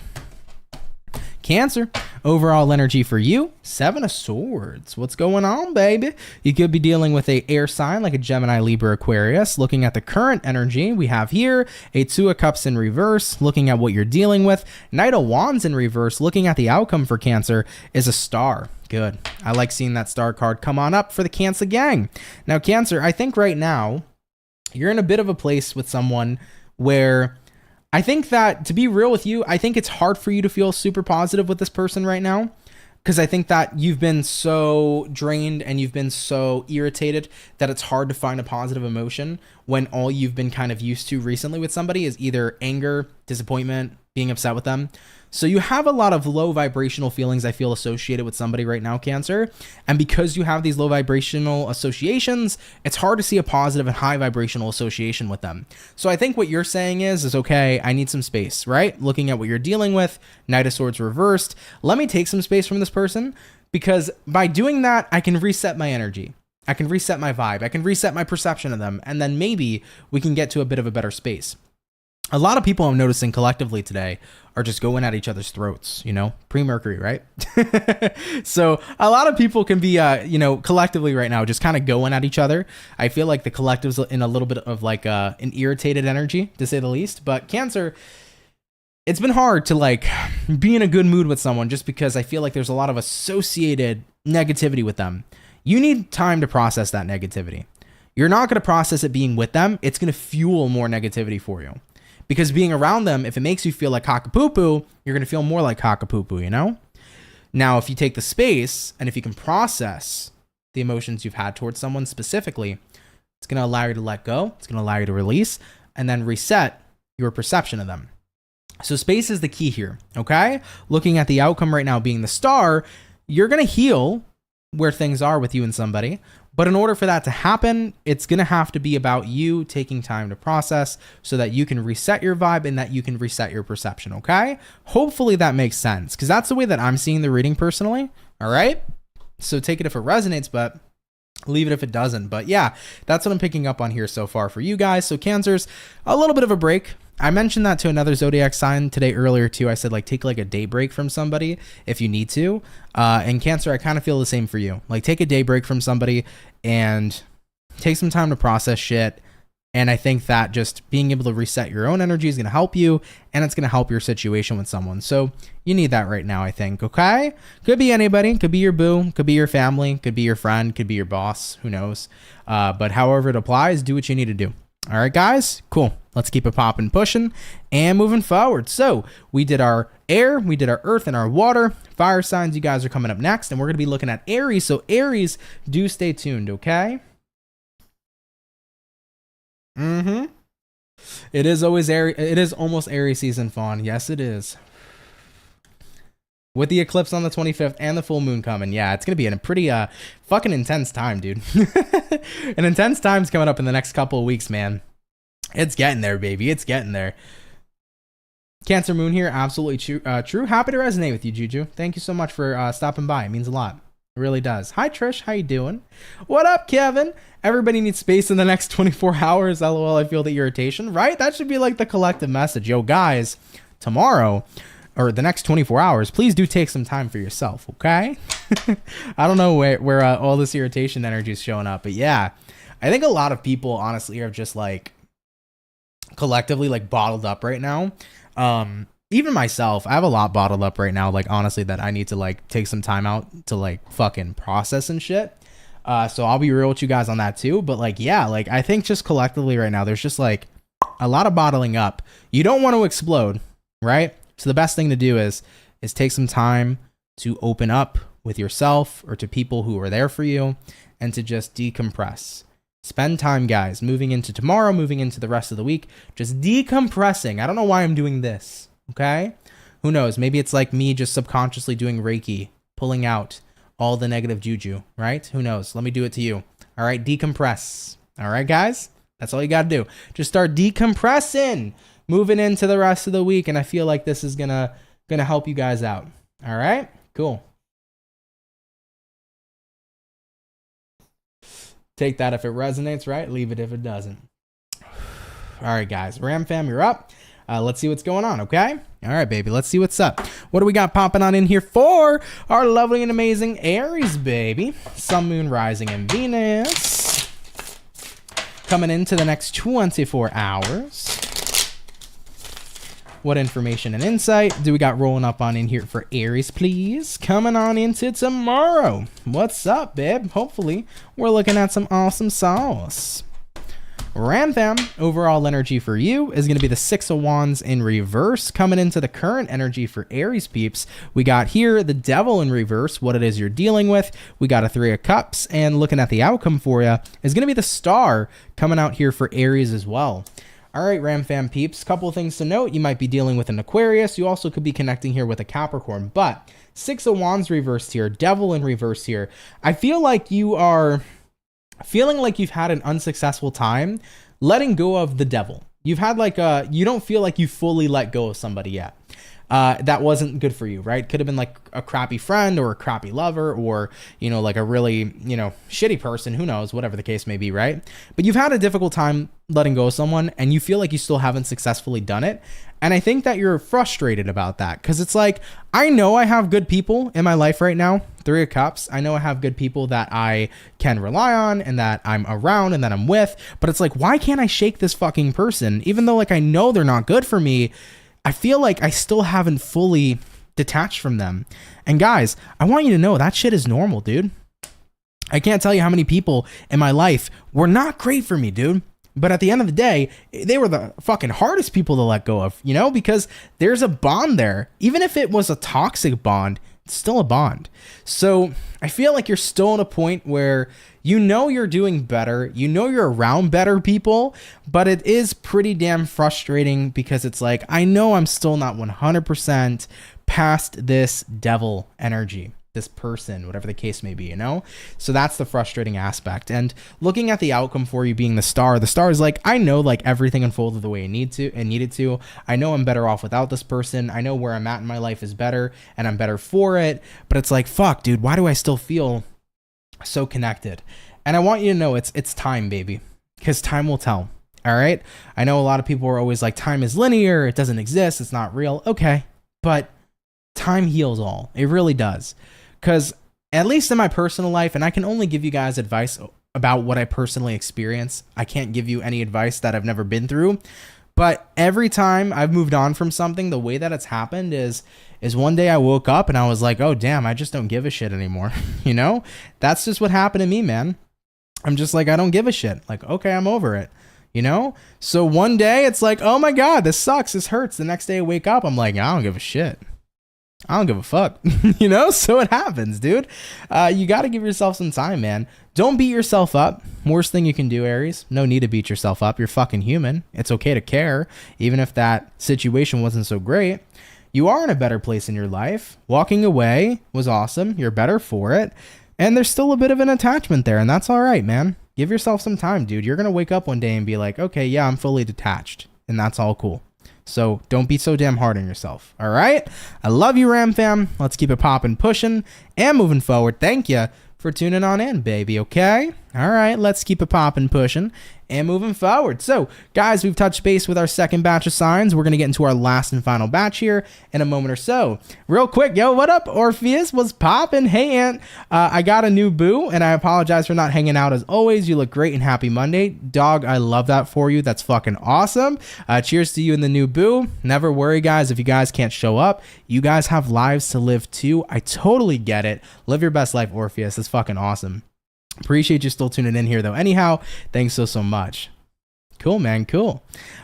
Cancer, Overall energy for you, 7 of Swords. What's going on, baby? You could be dealing with a air sign like a Gemini, Libra, Aquarius. Looking at the current energy, we have here a 2 of Cups in reverse. Looking at what you're dealing with, Knight of Wands in reverse. Looking at the outcome for Cancer is a star. Good. I like seeing that star card come on up for the Cancer gang. Now, Cancer, I think right now you're in a bit of a place with someone where I think that, to be real with you, I think it's hard for you to feel super positive with this person right now, because I think that you've been so drained and you've been so irritated that it's hard to find a positive emotion when all you've been kind of used to recently with somebody is either anger, disappointment, being upset with them. So you have a lot of low vibrational feelings, I feel, associated with somebody right now, Cancer. And because you have these low vibrational associations, it's hard to see a positive and high vibrational association with them. So I think what you're saying is okay, I need some space, right? Looking at what you're dealing with, Knight of Swords reversed. Let me take some space from this person, because by doing that, I can reset my energy. I can reset my vibe. I can reset my perception of them. And then maybe we can get to a bit of a better space. A lot of people I'm noticing collectively today are just going at each other's throats, you know, pre-Mercury, right? So a lot of people can be, collectively right now, just kind of going at each other. I feel like the collective's in a little bit of like an irritated energy, to say the least. But Cancer, it's been hard to like be in a good mood with someone just because I feel like there's a lot of associated negativity with them. You need time to process that negativity. You're not going to process it being with them. It's going to fuel more negativity for you. Because being around them, if it makes you feel like cockapoo-poo, you're going to feel more like cockapoo-poo, you know? Now, if you take the space and if you can process the emotions you've had towards someone specifically, it's going to allow you to let go. It's going to allow you to release and then reset your perception of them. So space is the key here, okay? Looking at the outcome right now being the star, you're going to heal where things are with you and somebody. But in order for that to happen, it's going to have to be about you taking time to process so that you can reset your vibe and that you can reset your perception, okay? Hopefully that makes sense, because that's the way that I'm seeing the reading personally, all right? So take it if it resonates, but leave it if it doesn't. But yeah, that's what I'm picking up on here so far for you guys. So Cancers, a little bit of a break. I mentioned that to another zodiac sign today earlier too. I said like take like a day break from somebody if you need to. And Cancer, I kind of feel the same for you. Like take a day break from somebody and take some time to process shit. And I think that just being able to reset your own energy is going to help you, and it's going to help your situation with someone. So you need that right now, I think. Okay. Could be anybody, could be your boo, could be your family, could be your friend, could be your boss, who knows? But however it applies, do what you need to do. All right, guys, cool. Let's keep it popping, pushing, and moving forward. So we did our air, we did our earth, and our water. Fire signs, you guys are coming up next, and we're going to be looking at Aries. So Aries, do stay tuned, okay? It is always Aries. It is almost Aries season, Fawn. Yes, it is. With the eclipse on the 25th and the full moon coming. Yeah, it's going to be in a pretty fucking intense time, dude. An intense time's coming up in the next couple of weeks, man. It's getting there, baby. It's getting there. Cancer Moon here. Absolutely true. Happy to resonate with you, Juju. Thank you so much for stopping by. It means a lot. It really does. Hi, Trish. How you doing? What up, Kevin? Everybody needs space in the next 24 hours. LOL, I feel the irritation. Right? That should be like the collective message. Yo, guys, tomorrow, or the next 24 hours, please do take some time for yourself, okay? I don't know where all this irritation energy is showing up, but yeah, I think a lot of people honestly are just like collectively like bottled up right now. Even myself, I have a lot bottled up right now, like honestly, that I need to like take some time out to like fucking process and shit. So I'll be real with you guys on that too. But like, yeah, like I think just collectively right now, there's just like a lot of bottling up. You don't want to explode, right? So the best thing to do is take some time to open up with yourself or to people who are there for you and to just decompress. Spend time, guys, moving into tomorrow, moving into the rest of the week, just decompressing. I don't know why I'm doing this, okay? Who knows? Maybe it's like me just subconsciously doing Reiki, pulling out all the negative juju, right? Who knows? Let me do it to you. All right, decompress. All right, guys? That's all you got to do. Just start decompressing, moving into the rest of the week, and I feel like this is gonna help you guys out. All right? Cool. Take that if it resonates, right? Leave it if it doesn't. All right, guys. Ram fam, you're up. Let's see what's going on, okay? All right, baby, let's see what's up. What do we got popping on in here for our lovely and amazing Aries, baby? Sun, Moon, Rising, and Venus. Coming into the next 24 hours. What information and insight do we got rolling up on in here for Aries, please? Coming on into tomorrow. What's up, babe? Hopefully, we're looking at some awesome sauce. Ram fam, overall energy for you is going to be the Six of Wands in reverse. Coming into the current energy for Aries peeps, we got here the Devil in reverse, what it is you're dealing with. We got a Three of Cups, and looking at the outcome for you is going to be the Star coming out here for Aries as well. All right, Ram fam peeps, couple of things to note. You might be dealing with an Aquarius. You also could be connecting here with a Capricorn, but Six of Wands reversed here, Devil in reverse here. I feel like you are feeling like you've had an unsuccessful time letting go of the devil. You've had like you don't feel like you fully let go of somebody yet. That wasn't good for you, right? Could have been like a crappy friend or a crappy lover or, you know, like a really, you know, shitty person, who knows, whatever the case may be, right? But you've had a difficult time letting go of someone and you feel like you still haven't successfully done it. And I think that you're frustrated about that because it's like, I know I have good people in my life right now. Three of Cups. I know I have good people that I can rely on and that I'm around and that I'm with. But it's like, why can't I shake this fucking person? Even though like I know they're not good for me, I feel like I still haven't fully detached from them. And guys, I want you to know that shit is normal, dude. I can't tell you how many people in my life were not great for me, dude. But at the end of the day, they were the fucking hardest people to let go of, you know, because there's a bond there. Even if it was a toxic bond, it's still a bond. So I feel like you're still at a point where you know you're doing better. You know you're around better people, but it is pretty damn frustrating because it's like, I know I'm still not 100% past this devil energy. This person, whatever the case may be, you know? So that's the frustrating aspect. And looking at the outcome for you being the Star is like, I know like everything unfolded the way it needed to. I know I'm better off without this person. I know where I'm at in my life is better and I'm better for it. But it's like, fuck, dude, why do I still feel so connected? And I want you to know it's time, baby, because time will tell. All right. I know a lot of people are always like, time is linear. It doesn't exist. It's not real. Okay. But time heals all. It really does. Because at least in my personal life, and I can only give you guys advice about what I personally experience. I can't give you any advice that I've never been through. But every time I've moved on from something, the way that it's happened is one day I woke up and I was like, oh, damn, I just don't give a shit anymore. You know, that's just what happened to me, man. I'm just like, I don't give a shit. Like, okay, I'm over it. You know? So one day it's like, oh my God, this sucks. This hurts. The next day I wake up, I'm like, I don't give a shit. I don't give a fuck, you know? So it happens, dude. You got to give yourself some time, man. Don't beat yourself up. Worst thing you can do, Aries. No need to beat yourself up. You're fucking human. It's okay to care, even if that situation wasn't so great. You are in a better place in your life. Walking away was awesome. You're better for it. And there's still a bit of an attachment there, and that's all right, man. Give yourself some time, dude. You're going to wake up one day and be like, okay, yeah, I'm fully detached, and that's all cool. So don't be so damn hard on yourself. All right. I love you, Ram fam. Let's keep it popping, pushing, and moving forward. Thank you for tuning on in, baby. Okay. All right. Let's keep it popping, pushing, and moving forward. So, guys, we've touched base with our second batch of signs. We're going to get into our last and final batch here in a moment or so. Real quick, yo, what up, Orpheus? What's popping? Hey, Aunt. I got a new boo, and I apologize for not hanging out as always. You look great and happy Monday. Dog, I love that for you. That's fucking awesome. Cheers to you and the new boo. Never worry, guys, if you guys can't show up. You guys have lives to live too. I totally get it. Live your best life, Orpheus. That's fucking awesome. Appreciate you still tuning in here, though. Anyhow, thanks so much. Cool, man. Cool.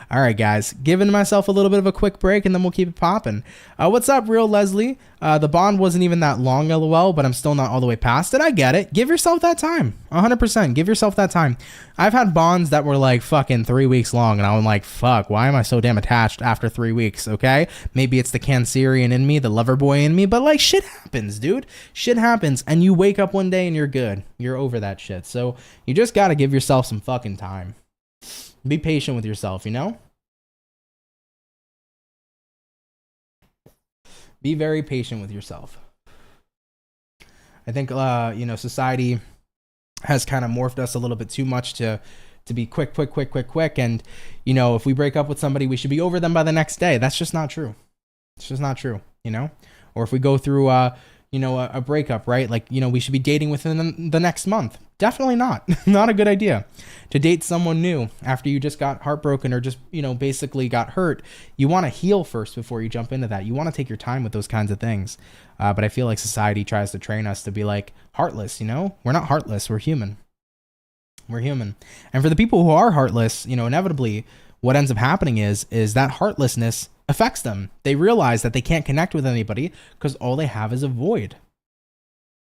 All right, guys. Giving myself a little bit of a quick break, and then we'll keep it popping. What's up, real Leslie? The bond wasn't even that long, LOL, but I'm still not all the way past it. I get it. Give yourself that time. 100%. Give yourself that time. I've had bonds that were like fucking 3 weeks long, and I'm like, fuck, why am I so damn attached after 3 weeks, okay? Maybe it's the Cancerian in me, the lover boy in me, but like shit happens, dude. Shit happens, and you wake up one day and you're good. You're over that shit. So you just got to give yourself some fucking time. Be patient with yourself, you know? Be very patient with yourself. I think, society has kind of morphed us a little bit too much to be quick. And, if we break up with somebody, we should be over them by the next day. That's just not true. It's just not true, you know? Or if we go through, you know, a breakup, right? Like, you know, we should be dating within the next month. Definitely not. Not a good idea to date someone new after you just got heartbroken or just, you know, basically got hurt. You want to heal first before you jump into that. You want to take your time with those kinds of things. But I feel like society tries to train us to be like heartless, you know? We're not heartless. We're human. We're human. And for the people who are heartless, you know, inevitably what ends up happening is that heartlessness affects them. They realize that they can't connect with anybody because all they have is a void.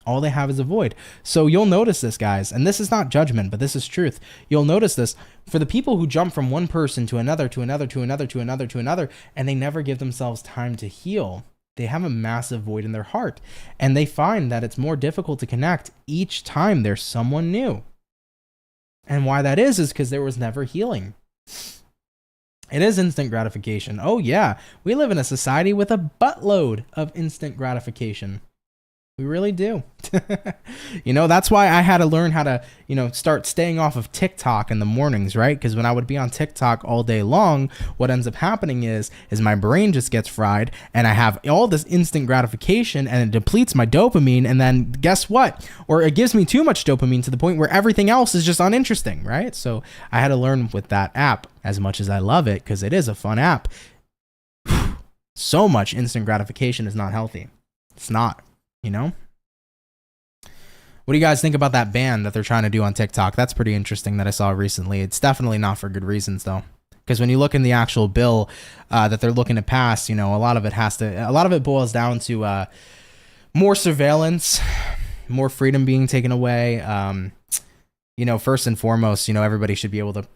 All they have is a void. So you'll notice this, guys, and this is not judgment, but this is truth. You'll notice this for the people who jump from one person to another, to another, to another, to another, to another, and they never give themselves time to heal. They have a massive void in their heart, and they find that it's more difficult to connect each time there's someone new. And why that is because there was never healing. It is instant gratification. Oh yeah, we live in a society with a buttload of instant gratification. We really do. You know, that's why I had to learn how to, you know, start staying off of TikTok in the mornings, right? Because when I would be on TikTok all day long, what ends up happening is my brain just gets fried and I have all this instant gratification and it depletes my dopamine. And then guess what? Or it gives me too much dopamine to the point where everything else is just uninteresting, right? So I had to learn with that app, as much as I love it, because it is a fun app. So much instant gratification is not healthy. It's not. You know? What do you guys think about that ban that they're trying to do on TikTok? That's pretty interesting that I saw recently. It's definitely not for good reasons, though. Because when you look in the actual bill that they're looking to pass, you know, a lot of it boils down to more surveillance, more freedom being taken away. You know, first and foremost, you know, everybody should be able to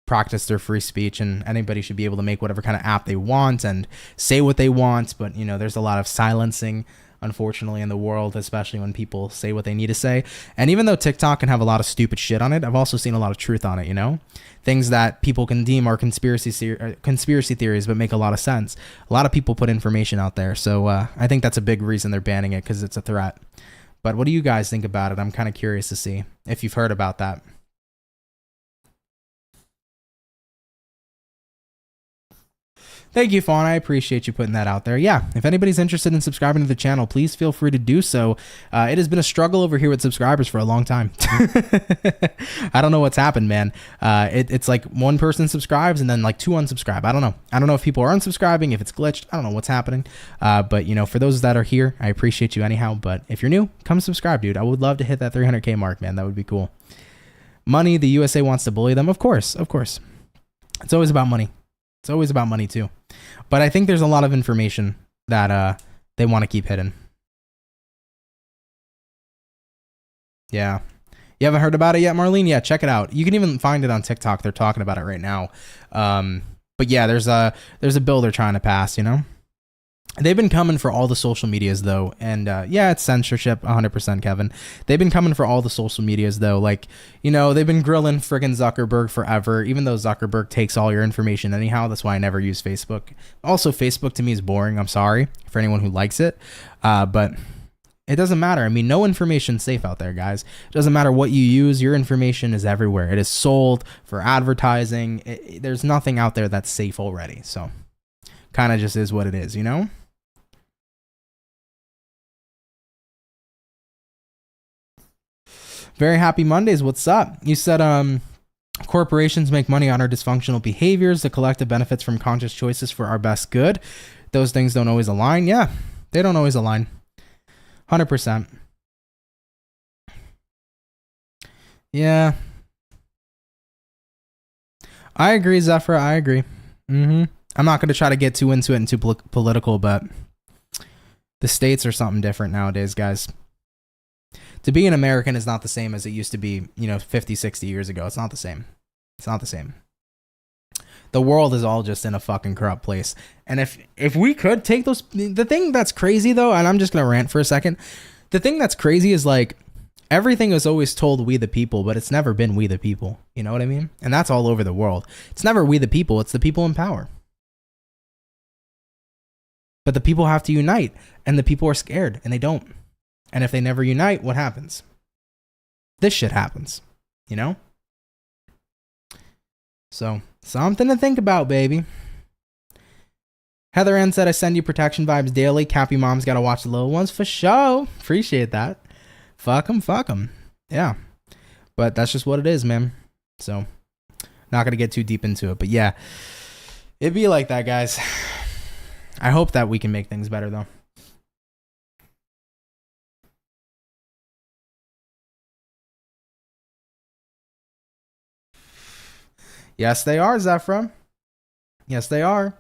practice their free speech and anybody should be able to make whatever kind of app they want and say what they want. But, you know, there's a lot of silencing, unfortunately, in the world, especially when people say what they need to say. And even though TikTok can have a lot of stupid shit on it, I've also seen a lot of truth on it, you know? Things that people can deem are conspiracy theories, but make a lot of sense. A lot of people put information out there. So I think that's a big reason they're banning it, because it's a threat. But what do you guys think about it? I'm kind of curious to see if you've heard about that. Thank you, Fawn. I appreciate you putting that out there. Yeah, if anybody's interested in subscribing to the channel, please feel free to do so. It has been a struggle over here with subscribers for a long time. I don't know what's happened, man. It's like one person subscribes and then like two unsubscribe. I don't know. I don't know if people are unsubscribing, if it's glitched. I don't know what's happening. But, you know, for those that are here, I appreciate you anyhow. But if you're new, come subscribe, dude. I would love to hit that 300K mark, man. That would be cool. Money, the USA wants to bully them. Of course, of course. It's always about money. It's always about money too. But I think there's a lot of information that they want to keep hidden. Yeah. You haven't heard about it yet, Marlene? Yeah, check it out. You can even find it on TikTok. They're talking about it right now. But yeah, there's a bill they're trying to pass, you know? They've been coming for all the social medias, though. And yeah, it's censorship, 100%, Kevin. They've been coming for all the social medias, though. Like, you know, they've been grilling friggin' Zuckerberg forever, even though Zuckerberg takes all your information anyhow. That's why I never use Facebook. Also, Facebook to me is boring. I'm sorry for anyone who likes it. But it doesn't matter. I mean, no information's safe out there, guys. It doesn't matter what you use. Your information is everywhere. It is sold for advertising. There's nothing out there that's safe already. So kind of just is what it is, you know? Very happy Mondays. What's up? You said corporations make money on our dysfunctional behaviors. The collective benefits from conscious choices for our best good. Those things don't always align. Yeah, they don't always align. 100%. Yeah. I agree, Zephyr. I agree. I'm not going to try to get too into it and too political, but the states are something different nowadays, guys. To be an American is not the same as it used to be, you know, 50, 60 years ago. It's not the same. It's not the same. The world is all just in a fucking corrupt place. And if we could take those... The thing that's crazy, though, and I'm just going to rant for a second. The thing that's crazy is, like, everything is always told we the people, but it's never been we the people. You know what I mean? And that's all over the world. It's never we the people. It's the people in power. But the people have to unite, and the people are scared, and they don't. And if they never unite, what happens? This shit happens, you know? So, something to think about, baby. Heather Ann said, I send you protection vibes daily. Cappy mom's got to watch the little ones for show. Appreciate that. Fuck them. Yeah. But that's just what it is, man. So, not going to get too deep into it. But yeah, it'd be like that, guys. I hope that we can make things better, though. Yes, they are, Zephra. Yes, they are.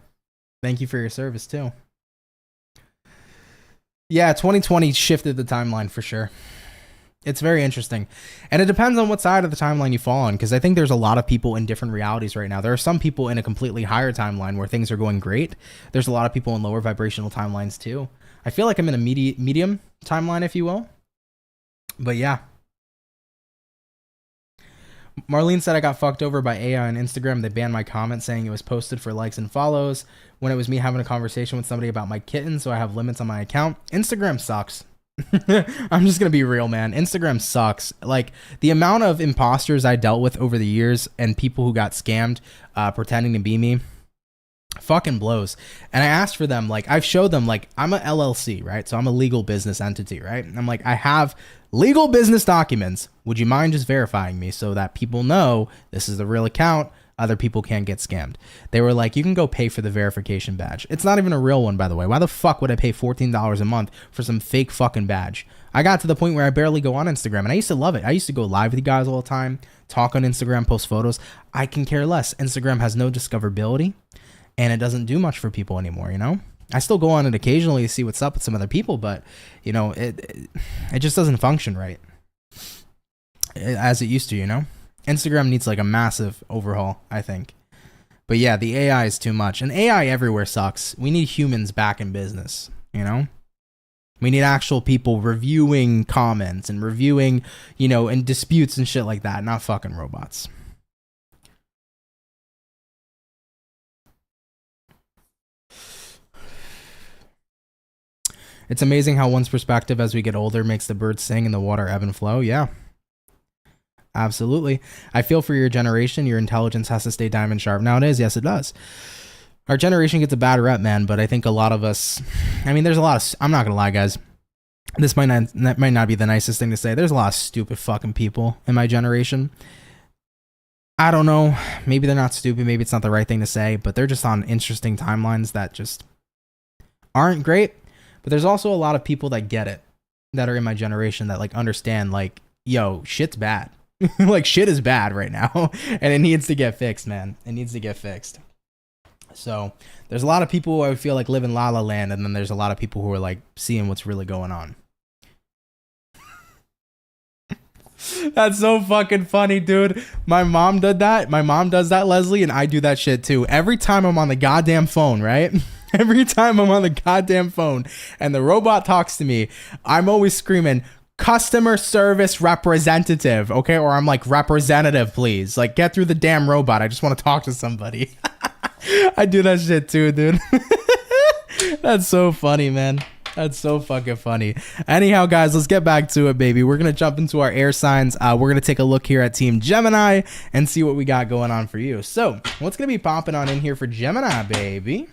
Thank you for your service, too. Yeah, 2020 shifted the timeline for sure. It's very interesting. And it depends on what side of the timeline you fall on, because I think there's a lot of people in different realities right now. There are some people in a completely higher timeline where things are going great. There's a lot of people in lower vibrational timelines, too. I feel like I'm in a medium timeline, if you will. But yeah. Marlene said I got fucked over by AI on Instagram. They banned my comment saying it was posted for likes and follows when it was me having a conversation with somebody about my kitten, so I have limits on my account. Instagram sucks. I'm just gonna be real, man. Instagram sucks. Like, the amount of imposters I dealt with over the years and people who got scammed pretending to be me fucking blows. And I asked for them, like, I've showed them, like, I'm a LLC, right? So I'm a legal business entity, right? And I'm like, I have legal business documents. Would you mind just verifying me so that people know this is the real account? Other people can't get scammed. They were like, you can go pay for the verification badge. It's not even a real one, by the way. Why the fuck would I pay $14 a month for some fake fucking badge? I got to the point where I barely go on Instagram, and I used to love it. I used to go live with you guys all the time, talk on Instagram, post photos. I can care less. Instagram has no discoverability, and it doesn't do much for people anymore, you know? I still go on it occasionally to see what's up with some other people, but, you know, it just doesn't function right as it used to, you know? Instagram needs like a massive overhaul, I think. But yeah, the AI is too much. And AI everywhere sucks. We need humans back in business, you know? We need actual people reviewing comments and reviewing, you know, and disputes and shit like that, not fucking robots. It's amazing how one's perspective as we get older makes the birds sing and the water ebb and flow. Yeah. Absolutely. I feel for your generation. Your intelligence has to stay diamond sharp nowadays. Yes, it does. Our generation gets a bad rep, man, but I think a lot of us, I mean, there's a lot of, I'm not going to lie, guys. This might not be the nicest thing to say. There's a lot of stupid fucking people in my generation. I don't know. Maybe they're not stupid. Maybe it's not the right thing to say, but they're just on interesting timelines that just aren't great. But there's also a lot of people that get it, that are in my generation that like understand, like, yo, shit's bad. Like, shit is bad right now, and it needs to get fixed, man. It needs to get fixed. So there's a lot of people who I feel like live in La La Land, and then there's a lot of people who are like seeing what's really going on. That's so fucking funny, dude. My mom did that. My mom does that, Leslie, and I do that shit too. Every time I'm on the goddamn phone, right? Every time I'm on the goddamn phone and the robot talks to me, I'm always screaming, customer service representative, okay? Or I'm like, representative, please. Like, get through the damn robot. I just want to talk to somebody. I do that shit too, dude. That's so funny, man. That's so fucking funny. Anyhow, guys, let's get back to it, baby. We're going to jump into our air signs. We're going to take a look here at Team Gemini and see what we got going on for you. So, what's going to be popping on in here for Gemini, baby?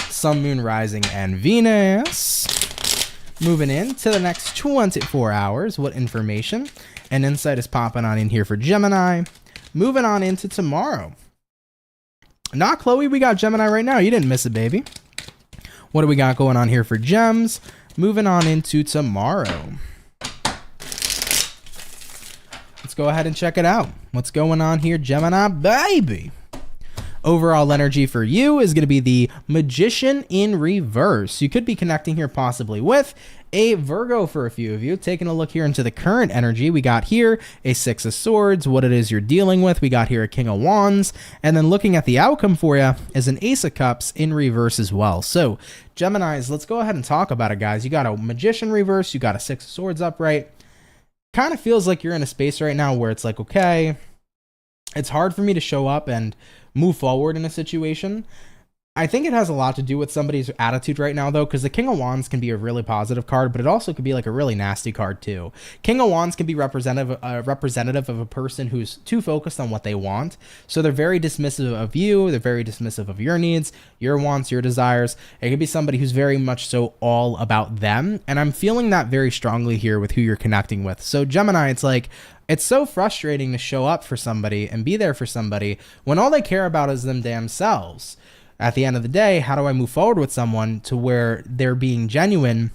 Sun, Moon, Rising, and Venus. Moving in to the next 24 hours, what information and insight is popping on in here for Gemini? Moving on into tomorrow. Not Chloe, we got Gemini right now. You didn't miss it, baby. What do we got going on here for Gems? Moving on into tomorrow. Let's go ahead and check it out. What's going on here, Gemini, baby? Overall energy for you is going to be the Magician in reverse. You could be connecting here possibly with a Virgo for a few of you. Taking a look here into the current energy, we got here a Six of Swords, what it is you're dealing with. We got here a King of Wands, and then looking at the outcome for you is an Ace of Cups in reverse as well. So Geminis, let's go ahead and talk about it, guys. You got a Magician reverse, you got a Six of Swords upright. Kind of feels like you're in a space right now where it's like, okay, it's hard for me to show up and move forward in a situation. I think it has a lot to do with somebody's attitude right now, though, because the King of Wands can be a really positive card, but it also could be like a really nasty card too. King of Wands can be representative of a person who's too focused on what they want. So they're very dismissive of you. They're very dismissive of your needs, your wants, your desires. It could be somebody who's very much so all about them. And I'm feeling that very strongly here with who you're connecting with. So Gemini, it's like, it's so frustrating to show up for somebody and be there for somebody when all they care about is them damn selves. At the end of the day, how do I move forward with someone to where they're being genuine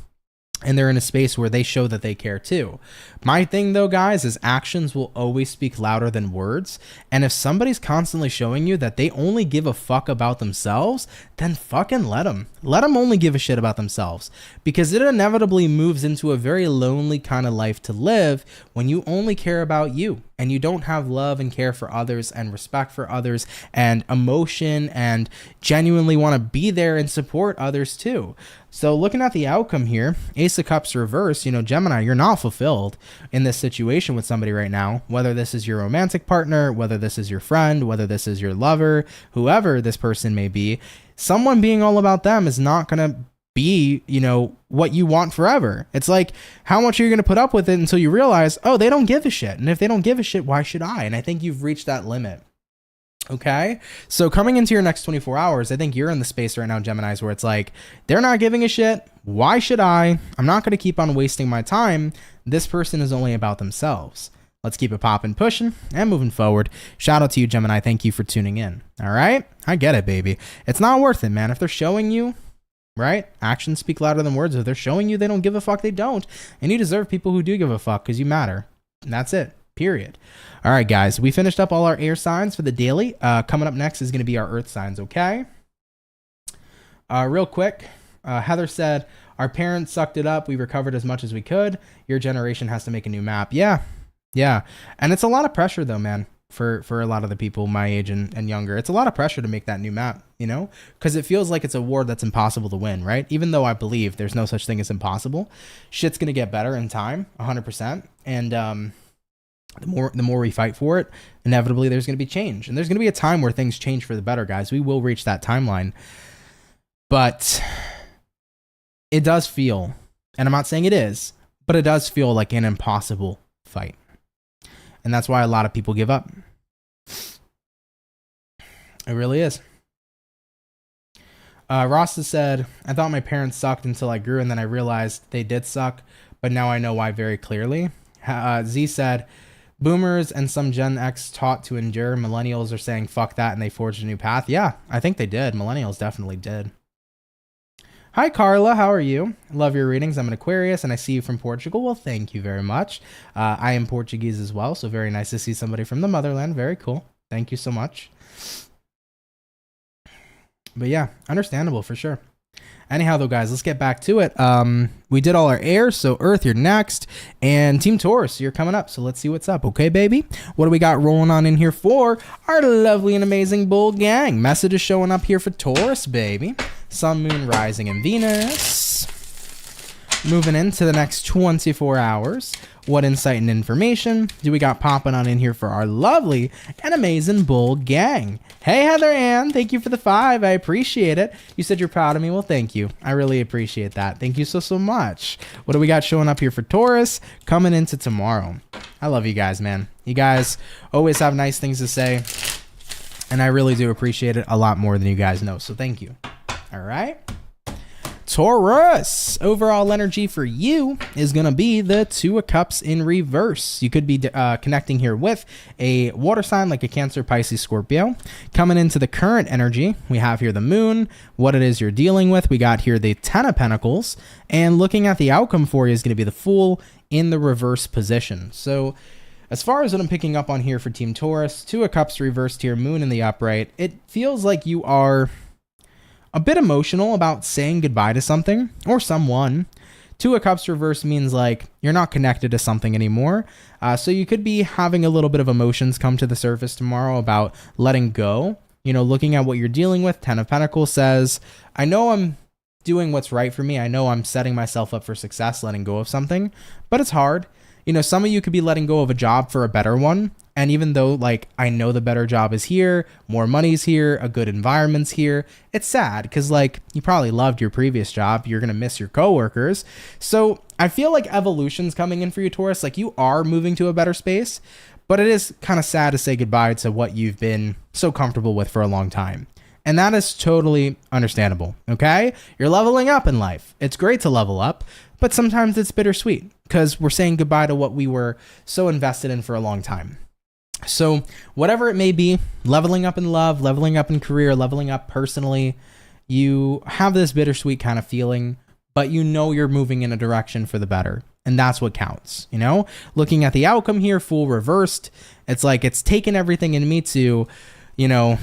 and they're in a space where they show that they care too? My thing though, guys, is actions will always speak louder than words. And if somebody's constantly showing you that they only give a fuck about themselves, then fucking let them. Let them only give a shit about themselves, because it inevitably moves into a very lonely kind of life to live when you only care about you and you don't have love and care for others and respect for others and emotion and genuinely want to be there and support others too. So looking at the outcome here, Ace of Cups reverse, Gemini, you're not fulfilled in this situation with somebody right now, whether this is your romantic partner, whether this is your friend, whether this is your lover, whoever this person may be. Someone being all about them is not going to be, what you want forever. It's like, how much are you going to put up with it until you realize, oh, they don't give a shit. And if they don't give a shit, why should I? And I think you've reached that limit. Okay, so coming into your next 24 hours, I think you're in the space right now, Geminis, where it's like, they're not giving a shit. Why should I? I'm not going to keep on wasting my time. This person is only about themselves. Let's keep it popping, pushing, and moving forward. Shout out to you, Gemini. Thank you for tuning in. All right, I get it, baby. It's not worth it, man. If they're showing you, right? Actions speak louder than words. If they're showing you they don't give a fuck, they don't. And you deserve people who do give a fuck because you matter. And that's it. Period. All right, guys, we finished up all our air signs for the daily. Coming up next is going to be our earth signs, okay? Real quick, Heather said, our parents sucked it up. We recovered as much as we could. Your generation has to make a new map. Yeah. And it's a lot of pressure, though, man, for a lot of the people my age and younger. It's a lot of pressure to make that new map, because it feels like it's a war that's impossible to win, right? Even though I believe there's no such thing as impossible. Shit's going to get better in time, 100%. And, the more we fight for it, inevitably there's going to be change. And there's going to be a time where things change for the better, guys. We will reach that timeline. But it does feel, and I'm not saying it is, but it does feel like an impossible fight. And that's why a lot of people give up. It really is. Ross has said, I thought my parents sucked until I grew, and then I realized they did suck, but now I know why very clearly. Z said, boomers and some Gen X taught to endure. Millennials are saying fuck that and they forged a new path. Yeah, I think they did. Millennials definitely did. Hi, Carla. How are you? Love your readings. I'm an Aquarius and I see you from Portugal. Well, thank you very much. I am Portuguese as well, so very nice to see somebody from the motherland. Very cool. Thank you so much. But yeah, understandable for sure. Anyhow, though, guys, let's get back to it. We did all our air, so Earth, you're next. And Team Taurus, you're coming up, so let's see what's up. Okay, baby? What do we got rolling on in here for our lovely and amazing bold gang? Message is showing up here for Taurus, baby. Sun, Moon, Rising, and Venus. Moving into the next 24 hours. What insight and information do we got popping on in here for our lovely and amazing bold gang? Hey, Heather Ann, thank you for the 5. I appreciate it. You said you're proud of me. Well, thank you. I really appreciate that. Thank you so much. What do we got showing up here for Taurus coming into tomorrow? I love you guys, man. You guys always have nice things to say, and I really do appreciate it a lot more than you guys know, so thank you. All right. Taurus, overall energy for you is going to be the 2 of Cups in reverse. You could be connecting here with a water sign like a Cancer, Pisces, Scorpio. Coming into the current energy, we have here the Moon, what it is you're dealing with. We got here the 10 of Pentacles, and looking at the outcome for you is going to be the Fool in the reverse position. So as far as what I'm picking up on here for Team Taurus, 2 of Cups reversed here, Moon in the upright, it feels like you are a bit emotional about saying goodbye to something or someone. 2 of Cups reverse means like you're not connected to something anymore. So you could be having a little bit of emotions come to the surface tomorrow about letting go. Looking at what you're dealing with. 10 of Pentacles says, I know I'm doing what's right for me. I know I'm setting myself up for success, letting go of something, but it's hard. Some of you could be letting go of a job for a better one. And even though like I know the better job is here, more money's here, a good environment's here, it's sad because like you probably loved your previous job. You're going to miss your coworkers. So I feel like evolution's coming in for you, Taurus. Like you are moving to a better space, but it is kind of sad to say goodbye to what you've been so comfortable with for a long time. And that is totally understandable. Okay. You're leveling up in life. It's great to level up, but sometimes it's bittersweet because we're saying goodbye to what we were so invested in for a long time. So whatever it may be, leveling up in love, leveling up in career, leveling up personally, you have this bittersweet kind of feeling, but you know you're moving in a direction for the better. And that's what counts, you know? Looking at the outcome here, full reversed, it's like it's taken everything in me to, you know,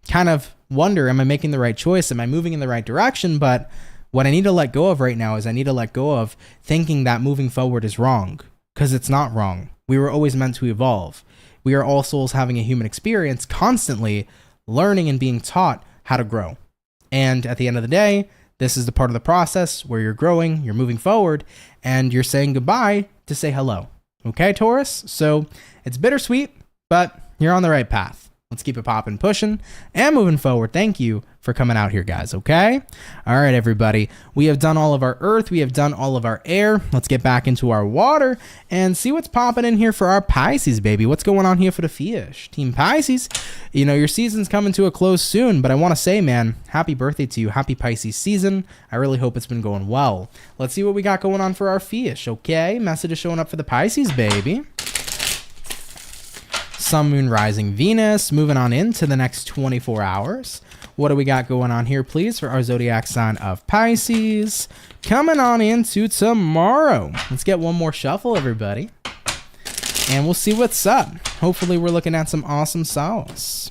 kind of wonder, am I making the right choice? Am I moving in the right direction? But what I need to let go of right now is I need to let go of thinking that moving forward is wrong, because it's not wrong. We were always meant to evolve. We are all souls having a human experience, constantly learning and being taught how to grow. And at the end of the day, this is the part of the process where you're growing, you're moving forward, and you're saying goodbye to say hello. Okay, Taurus? So it's bittersweet, but you're on the right path. Let's keep it popping, pushing, and moving forward. Thank you for coming out here, guys, okay? All right, everybody. We have done all of our earth. We have done all of our air. Let's get back into our water and see what's popping in here for our Pisces, baby. What's going on here for the fish? Team Pisces, you know, your season's coming to a close soon, but I want to say, man, happy birthday to you. Happy Pisces season. I really hope it's been going well. Let's see what we got going on for our fish, okay? Message is showing up for the Pisces, baby. Sun, Moon, Rising, Venus, moving on into the next 24 hours. What do we got going on here, please, for our zodiac sign of Pisces? Coming on into tomorrow. Let's get one more shuffle, everybody. And we'll see what's up. Hopefully, we're looking at some awesome sauce.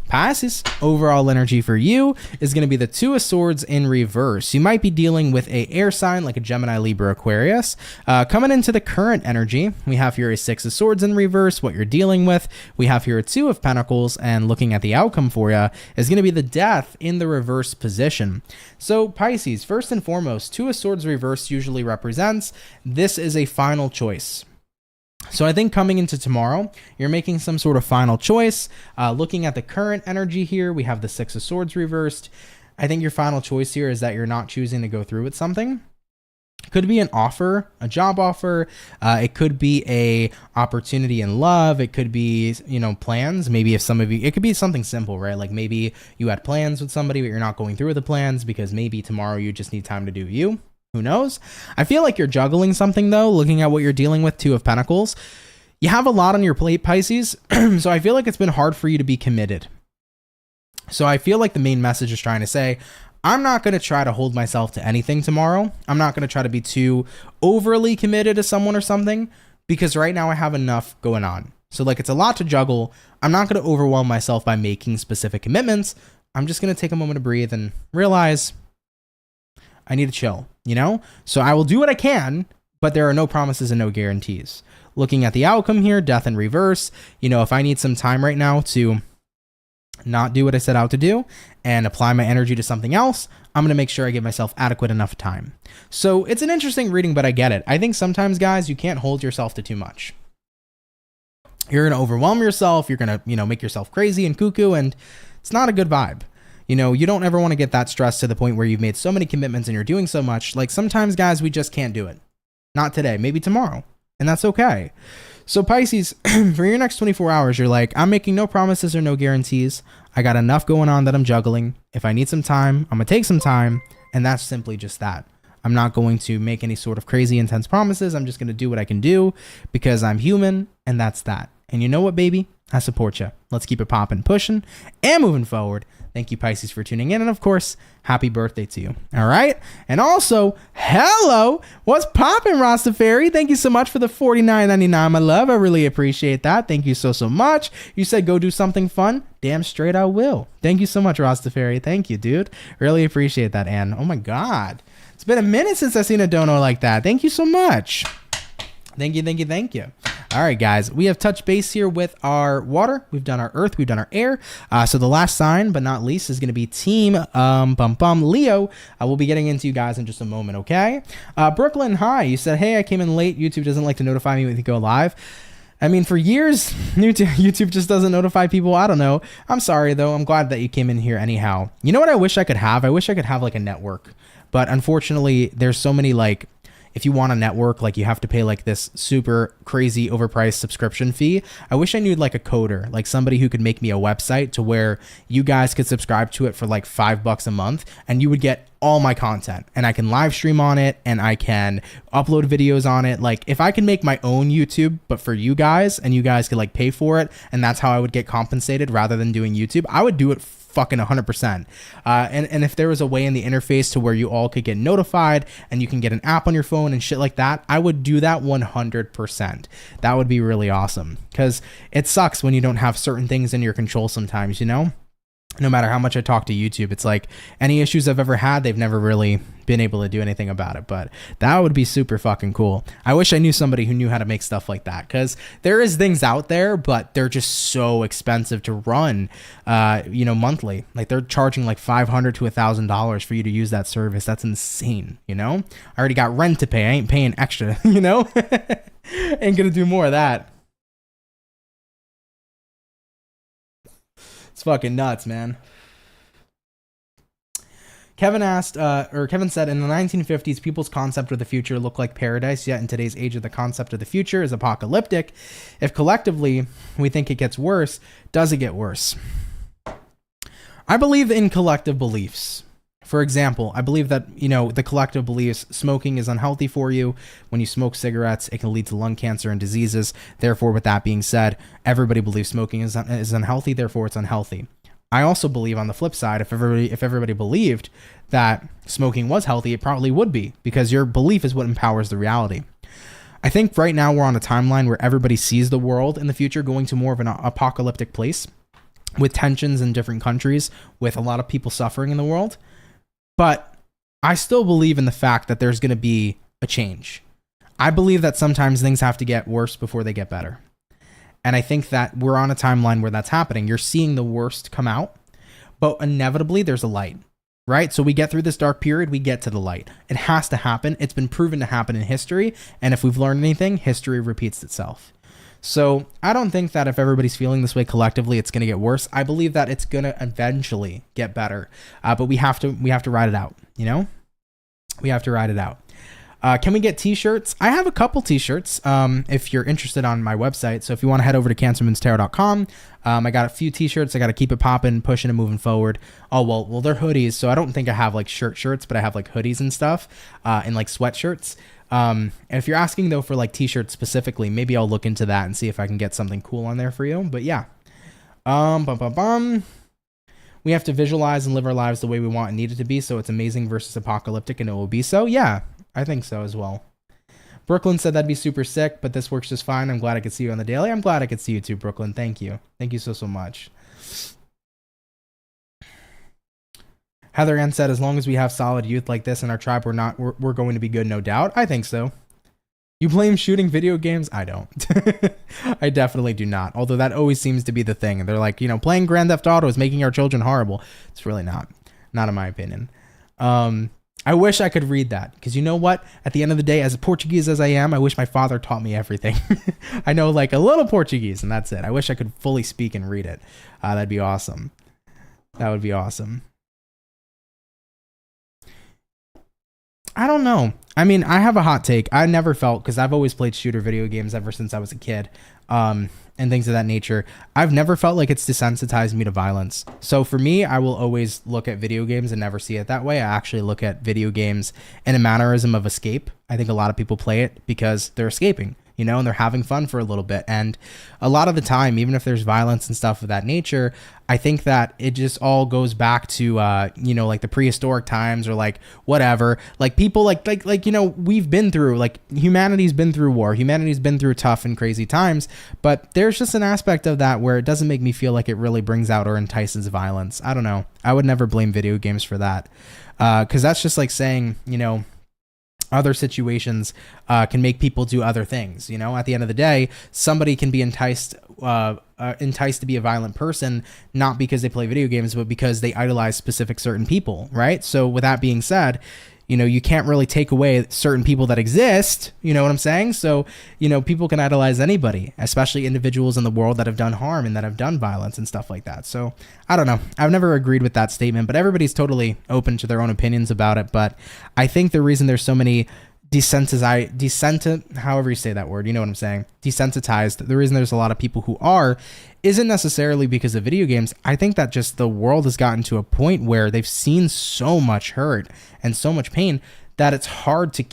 Pisces, overall energy for you is going to be the Two of Swords in reverse. You might be dealing with a air sign like a Gemini, Libra, Aquarius. Coming into the current energy, we have here a Six of Swords in reverse, what you're dealing with. We have here a Two of Pentacles, and looking at the outcome for you is going to be the Death in the reverse position. So Pisces, first and foremost, Two of Swords reverse usually represents this is a final choice. So I think coming into tomorrow, you're making some sort of final choice. Looking at the current energy here, we have the Six of Swords reversed. I think your final choice here is that you're not choosing to go through with something. Could be an offer, a job offer. It could be a opportunity in love. It could be, you know, plans. Maybe if some of you, it could be something simple, right? Like maybe you had plans with somebody, but you're not going through with the plans because maybe tomorrow you just need time to do you. Who knows? I feel like you're juggling something, though, looking at what you're dealing with, Two of Pentacles. You have a lot on your plate, Pisces, so I feel like it's been hard for you to be committed. So I feel like the main message is trying to say, I'm not going to try to hold myself to anything tomorrow. I'm not going to try to be too overly committed to someone or something, because right now I have enough going on. So like it's a lot to juggle. I'm not going to overwhelm myself by making specific commitments. I'm just going to take a moment to breathe and realize I need to chill, you know? So I will do what I can, but there are no promises and no guarantees. Looking at the outcome here, Death in reverse, you know, if I need some time right now to not do what I set out to do and apply my energy to something else, I'm going to make sure I give myself adequate enough time. So it's an interesting reading, but I get it. I think sometimes, guys, you can't hold yourself to too much. You're going to overwhelm yourself. You're going to, you know, make yourself crazy and cuckoo, and it's not a good vibe. You know, you don't ever want to get that stressed to the point where you've made so many commitments and you're doing so much. Like sometimes, guys, we just can't do it. Not today, maybe tomorrow. And that's okay. So Pisces, for your next 24 hours, you're like, I'm making no promises or no guarantees. I got enough going on that I'm juggling. If I need some time, I'm going to take some time. And that's simply just that. I'm not going to make any sort of crazy intense promises. I'm just going to do what I can do because I'm human, and that's that. And you know what, baby? I support you. Let's keep it popping, pushing, and moving forward. Thank you, Pisces, for tuning in. And of course, happy birthday to you. All right. And also, hello. What's poppin', Rastafari? Thank you so much for the $49.99, my love. I really appreciate that. Thank you so much. You said go do something fun. Damn straight I will. Thank you so much, Rastafari. Thank you, dude. Really appreciate that, Ann. Oh my God. It's been a minute since I've seen a dono like that. Thank you so much. Thank you, thank you, thank you. All right, guys, we have touched base here with our water. We've done our earth. We've done our air. So the last sign, but not least, is going to be Team Leo. We'll be getting into you guys in just a moment, okay? Brooklyn, hi. You said, hey, I came in late. YouTube doesn't like to notify me when you go live. I mean, for years, YouTube just doesn't notify people. I don't know. I'm sorry, though. I'm glad that you came in here anyhow. You know what I wish I could have? I wish I could have like a network. But unfortunately, there's so many like, if you want a network, like you have to pay like this super crazy overpriced subscription fee. I wish I knew like a coder, like somebody who could make me a website to where you guys could subscribe to it for like $5 a month and you would get all my content and I can live stream on it and I can upload videos on it. Like if I can make my own YouTube, but for you guys and you guys could like pay for it and that's how I would get compensated rather than doing YouTube, I would do it fucking 100%. And if there was a way in the interface to where you all could get notified and you can get an app on your phone and shit like that, I would do that 100%. That would be really awesome because it sucks when you don't have certain things in your control sometimes, you know? No matter how much I talk to YouTube, it's like any issues I've ever had, they've never really been able to do anything about it. But that would be super fucking cool. I wish I knew somebody who knew how to make stuff like that because there is things out there, but they're just so expensive to run, monthly. Like they're charging like $500 to $1,000 for you to use that service. That's insane. You know, I already got rent to pay. I ain't paying extra, you know, ain't going to do more of that. It's fucking nuts, man. Kevin said, in the 1950s, people's concept of the future looked like paradise, yet in today's age of the concept of the future is apocalyptic. If collectively we think it gets worse, does it get worse? I believe in collective beliefs. For example, I believe that, the collective beliefs smoking is unhealthy for you. When you smoke cigarettes, it can lead to lung cancer and diseases. Therefore, with that being said, everybody believes smoking is unhealthy, therefore it's unhealthy. I also believe on the flip side, if everybody believed that smoking was healthy, it probably would be, because your belief is what empowers the reality. I think right now we're on a timeline where everybody sees the world in the future going to more of an apocalyptic place with tensions in different countries, with a lot of people suffering in the world. But I still believe in the fact that there's going to be a change. I believe that sometimes things have to get worse before they get better. And I think that we're on a timeline where that's happening. You're seeing the worst come out, but inevitably there's a light, right? So we get through this dark period, we get to the light. It has to happen. It's been proven to happen in history. And if we've learned anything, history repeats itself. So I don't think that if everybody's feeling this way collectively, it's going to get worse. I believe that it's going to eventually get better, but we have to ride it out. We have to ride it out. Can we get t-shirts? I have a couple t-shirts if you're interested on my website. So if you want to head over to CancerMoonsTarot.com, I got a few t-shirts. I got to keep it popping, pushing and moving forward. Oh, well, they're hoodies. So I don't think I have like shirts, but I have like hoodies and stuff and like sweatshirts. And if you're asking though for like t-shirts specifically, maybe I'll look into that and see if I can get something cool on there for you. But yeah, we have to visualize and live our lives the way we want and need it to be. So it's amazing versus apocalyptic, and it will be so. Yeah, I think so as well. Brooklyn said that'd be super sick, but this works just fine. I'm glad I could see you on the daily. I'm glad I could see you too, Brooklyn. Thank you. Thank you so much. Heather Ann said, as long as we have solid youth like this in our tribe, we're going to be good, no doubt. I think so. You blame shooting video games? I don't. I definitely do not. Although that always seems to be the thing. They're like, playing Grand Theft Auto is making our children horrible. It's really not. Not in my opinion. I wish I could read that, because you know what? At the end of the day, as Portuguese as I am, I wish my father taught me everything. I know like a little Portuguese, and that's it. I wish I could fully speak and read it. That'd be awesome. That would be awesome. I don't know. I mean, I have a hot take. I never felt, because I've always played shooter video games ever since I was a kid, and things of that nature. I've never felt like it's desensitized me to violence. So for me, I will always look at video games and never see it that way. I actually look at video games in a mannerism of escape. I think a lot of people play it because they're escaping, and they're having fun for a little bit. And a lot of the time, even if there's violence and stuff of that nature, I think that it just all goes back to, like the prehistoric times, or like whatever, like people we've been through, like humanity's been through war. Humanity's been through tough and crazy times, but there's just an aspect of that where it doesn't make me feel like it really brings out or entices violence. I don't know. I would never blame video games for that. 'Cause that's just like saying, other situations can make people do other things. At the end of the day, somebody can be enticed to be a violent person, not because they play video games, but because they idolize specific certain people, right? So with that being said, you know, you can't really take away certain people that exist. You know what I'm saying? So, you know, people can idolize anybody, especially individuals in the world that have done harm and that have done violence and stuff like that. So I don't know. I've never agreed with that statement, but everybody's totally open to their own opinions about it. But I think the reason there's so many however you say that word, you know what I'm saying, desensitized, the reason there's a lot of people who isn't necessarily because of video games. I think that just the world has gotten to a point where they've seen so much hurt and so much pain that it's hard to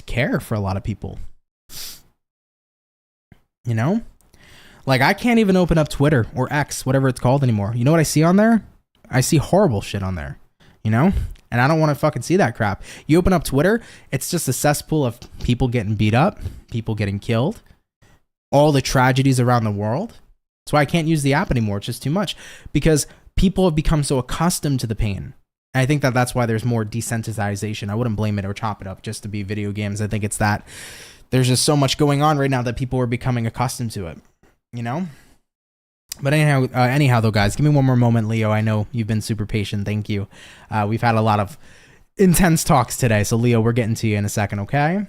care for a lot of people. You know, like I can't even open up Twitter or X, whatever it's called anymore. You know what I see on there? I see horrible shit on there, you know? And I don't want to fucking see that crap. You open up Twitter, it's just a cesspool of people getting beat up, people getting killed, all the tragedies around the world. That's why I can't use the app anymore. It's just too much because people have become so accustomed to the pain. And I think that that's why there's more desensitization. I wouldn't blame it or chop it up just to be video games. I think it's that there's just so much going on right now that people are becoming accustomed to it, you know? But anyhow, though, guys, give me one more moment, Leo. I know you've been super patient. Thank you. We've had a lot of intense talks today. So, Leo, we're getting to you in a second, okay?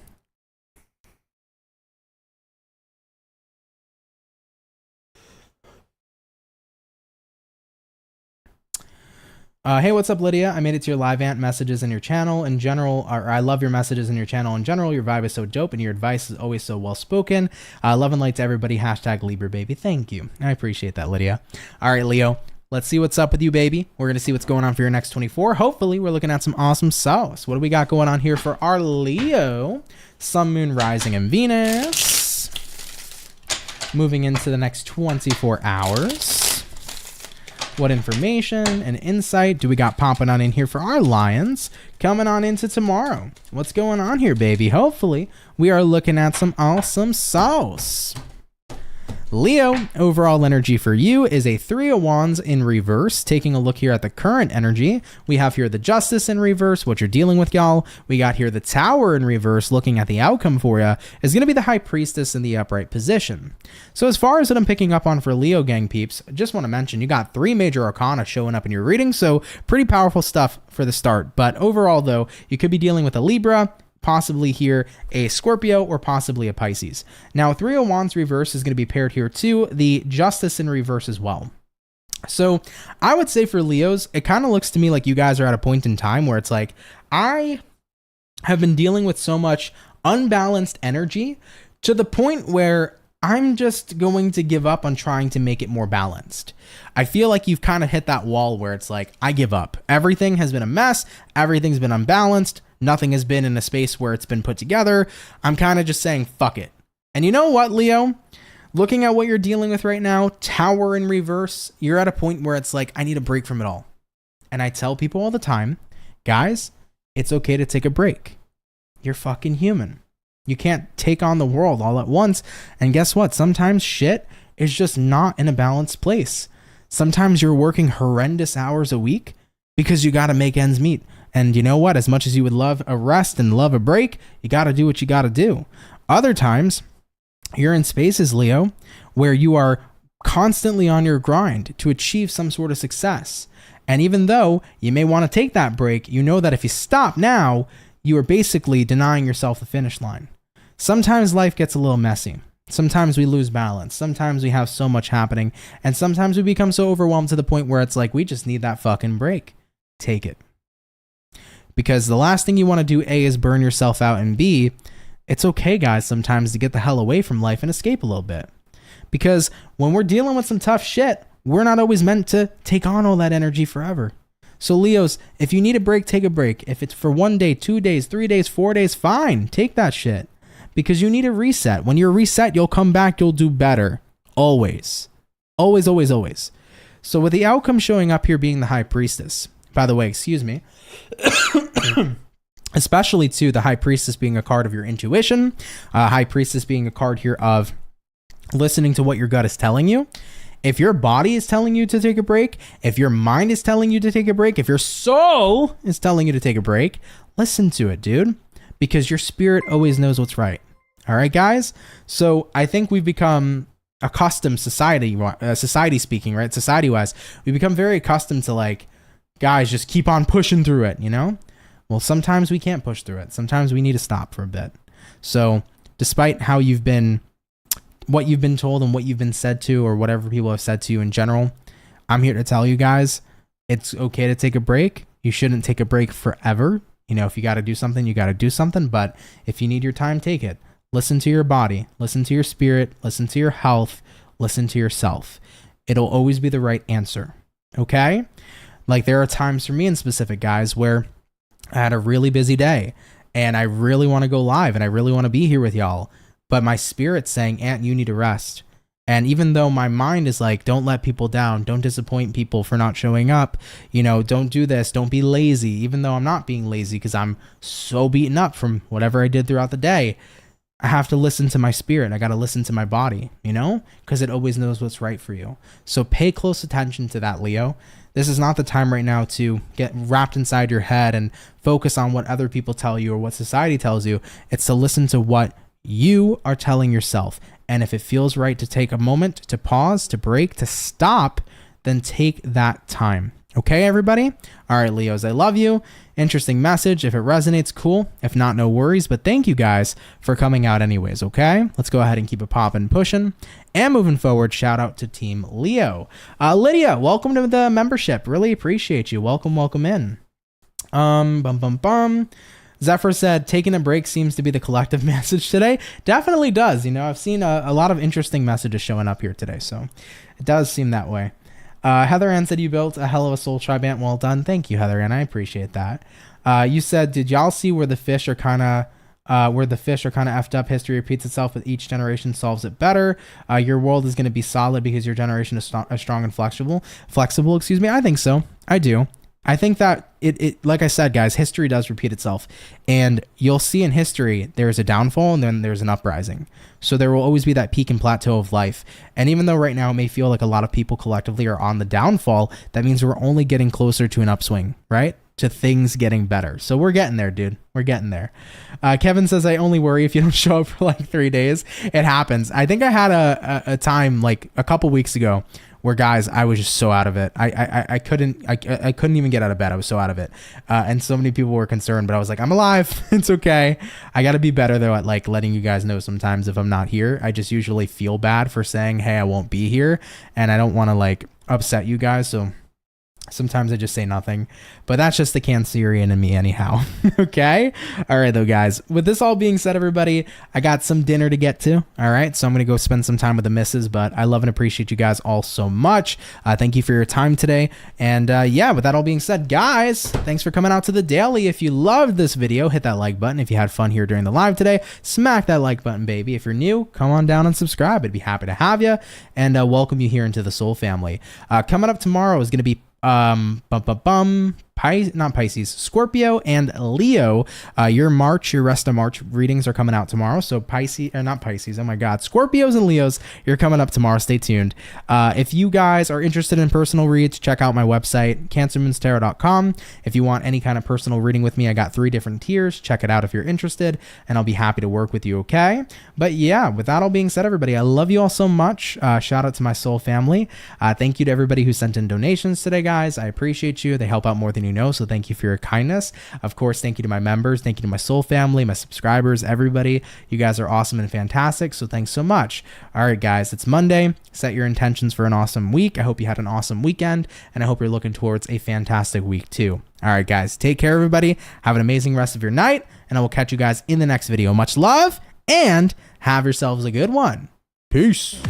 Hey, what's up, Lydia? I made it to your live ant messages in your channel in general. I love your messages in your channel in general. Your vibe is so dope and your advice is always so well spoken. Love and light to everybody. Hashtag Libra baby. Thank you. I appreciate that, Lydia. All right, Leo, let's see what's up with you, baby. We're going to see what's going on for your next 24. Hopefully, we're looking at some awesome sauce. What do we got going on here for our Leo? Sun, Moon, Rising, and Venus. Moving into the next 24 hours. What information and insight do we got popping on in here for our Lions coming on into tomorrow? What's going on here, baby? Hopefully, we are looking at some awesome sauce. Leo, overall energy for you is a 3 of Wands in reverse. Taking a look here at the current energy, we have here the Justice in reverse, what you're dealing with, y'all. We got here the Tower in reverse, looking at the outcome for you, is going to be the High Priestess in the upright position. So as far as what I'm picking up on for Leo gang peeps, I just want to mention you got 3 major arcana showing up in your reading, so pretty powerful stuff for the start. But overall, though, you could be dealing with a Libra, possibly here a Scorpio, or possibly a Pisces. Now, 3 of Wands reverse is going to be paired here to the Justice in reverse as well. So I would say for Leos, it kind of looks to me like you guys are at a point in time where it's like, I have been dealing with so much unbalanced energy to the point where I'm just going to give up on trying to make it more balanced. I feel like you've kind of hit that wall where it's like, I give up. Everything has been a mess. Everything's been unbalanced. Nothing has been in a space where it's been put together. I'm kind of just saying, fuck it. And you know what, Leo? Looking at what you're dealing with right now, Tower in reverse, you're at a point where it's like, I need a break from it all. And I tell people all the time, guys, it's okay to take a break. You're fucking human. You can't take on the world all at once. And guess what? Sometimes shit is just not in a balanced place. Sometimes you're working horrendous hours a week because you got to make ends meet. And you know what? As much as you would love a rest and love a break, you got to do what you got to do. Other times, you're in spaces, Leo, where you are constantly on your grind to achieve some sort of success. And even though you may want to take that break, you know that if you stop now, you are basically denying yourself the finish line. Sometimes life gets a little messy. Sometimes we lose balance. Sometimes we have so much happening. And sometimes we become so overwhelmed to the point where it's like, we just need that fucking break. Take it. Because the last thing you want to do, A, is burn yourself out, and B, it's okay, guys, sometimes to get the hell away from life and escape a little bit. Because when we're dealing with some tough shit, we're not always meant to take on all that energy forever. So Leos, if you need a break, take a break. If it's for 1 day, 2 days, 3 days, 4 days, fine, take that shit. Because you need a reset. When you're reset, you'll come back, you'll do better. Always. Always, always, always. So with the outcome showing up here being the High Priestess, by the way, excuse me, especially to the High Priestess being a card of your intuition, High Priestess being a card here of listening to what your gut is telling you. If your body is telling you to take a break, if your mind is telling you to take a break, if your soul is telling you to take a break, listen to it, dude, because your spirit always knows what's right. All right, guys? So I think we've become accustomed, society speaking, right? Society-wise, we become very accustomed to like, guys, just keep on pushing through it, you know? Well, sometimes we can't push through it. Sometimes we need to stop for a bit. So despite how you've been, what you've been told and what you've been said to, or whatever people have said to you in general, I'm here to tell you guys, it's okay to take a break. You shouldn't take a break forever. You know, if you got to do something, you got to do something. But if you need your time, take it. Listen to your body, listen to your spirit, listen to your health, listen to yourself. It'll always be the right answer. Okay? Like, there are times for me in specific, guys, where I had a really busy day and I really want to go live and I really want to be here with y'all. But my spirit's saying, Ant, you need to rest. And even though my mind is like, don't let people down, don't disappoint people for not showing up, you know, don't do this, don't be lazy, even though I'm not being lazy because I'm so beaten up from whatever I did throughout the day, I have to listen to my spirit. I got to listen to my body, you know, because it always knows what's right for you. So pay close attention to that, Leo. This is not the time right now to get wrapped inside your head and focus on what other people tell you or what society tells you. It's to listen to what you are telling yourself. And if it feels right to take a moment, to pause, to break, to stop, then take that time. Okay, everybody? All right, Leos, I love you. Interesting message. If it resonates, cool. If not, no worries. But thank you guys for coming out anyways, okay? Let's go ahead and keep it popping, pushing. And moving forward, shout out to Team Leo. Lydia, welcome to the membership. Really appreciate you. Welcome in. Zephyr said, taking a break seems to be the collective message today. Definitely does. You know, I've seen a lot of interesting messages showing up here today, so it does seem that way. Heather Ann said, you built a hell of a soul tribe, Ant. Well done. Thank you, Heather Ann. I appreciate that. You said, did y'all see where the fish are kind of effed up? History repeats itself, but each generation solves it better. Your world is going to be solid because your generation is strong and flexible. Excuse me. I think so. I do. I think that it like I said, guys, history does repeat itself, and you'll see in history there's a downfall and then there's an uprising. So there will always be that peak and plateau of life. And even though right now it may feel like a lot of people collectively are on the downfall, that means we're only getting closer to an upswing, right? To things getting better. So we're getting there, dude. We're getting there. Kevin says, I only worry if you don't show up for like 3 days. It happens. I think I had a time like a couple weeks ago where, guys, I was just so out of it. I couldn't even get out of bed. I was so out of it. And so many people were concerned, but I was like, I'm alive. It's okay. I got to be better though at like letting you guys know sometimes if I'm not here. I just usually feel bad for saying, hey, I won't be here. And I don't want to like upset you guys. So sometimes I just say nothing, but that's just the Cancerian in me anyhow. Okay. All right, though, guys, with this all being said, everybody, I got some dinner to get to. All right. So I'm going to go spend some time with the missus, but I love and appreciate you guys all so much. Thank you for your time today. And yeah, with that all being said, guys, thanks for coming out to the daily. If you loved this video, hit that like button. If you had fun here during the live today, smack that like button, baby. If you're new, come on down and subscribe. I'd be happy to have you and welcome you here into the Soul family. Coming up tomorrow is going to be not Pisces, Scorpio and Leo. Your rest of March readings are coming out tomorrow. So Pisces, or not Pisces, oh my God, Scorpios and Leos, you're coming up tomorrow. Stay tuned. If you guys are interested in personal reads, check out my website, CancerMoonsTarot.com. If you want any kind of personal reading with me, I got 3 different tiers. Check it out if you're interested, and I'll be happy to work with you, okay? But yeah, with that all being said, everybody, I love you all so much. Shout out to my soul family. Thank you to everybody who sent in donations today, guys. I appreciate you. They help out more than you know, so thank you for your kindness. Of course, thank you to my members. Thank you to my soul family, my subscribers, everybody. You guys are awesome and fantastic, so thanks so much. All right, guys, it's Monday. Set your intentions for an awesome week. I hope you had an awesome weekend, and I hope you're looking towards a fantastic week too. All right, guys, take care, everybody. Have an amazing rest of your night, and I will catch you guys in the next video. Much love, and have yourselves a good one. Peace.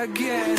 Again.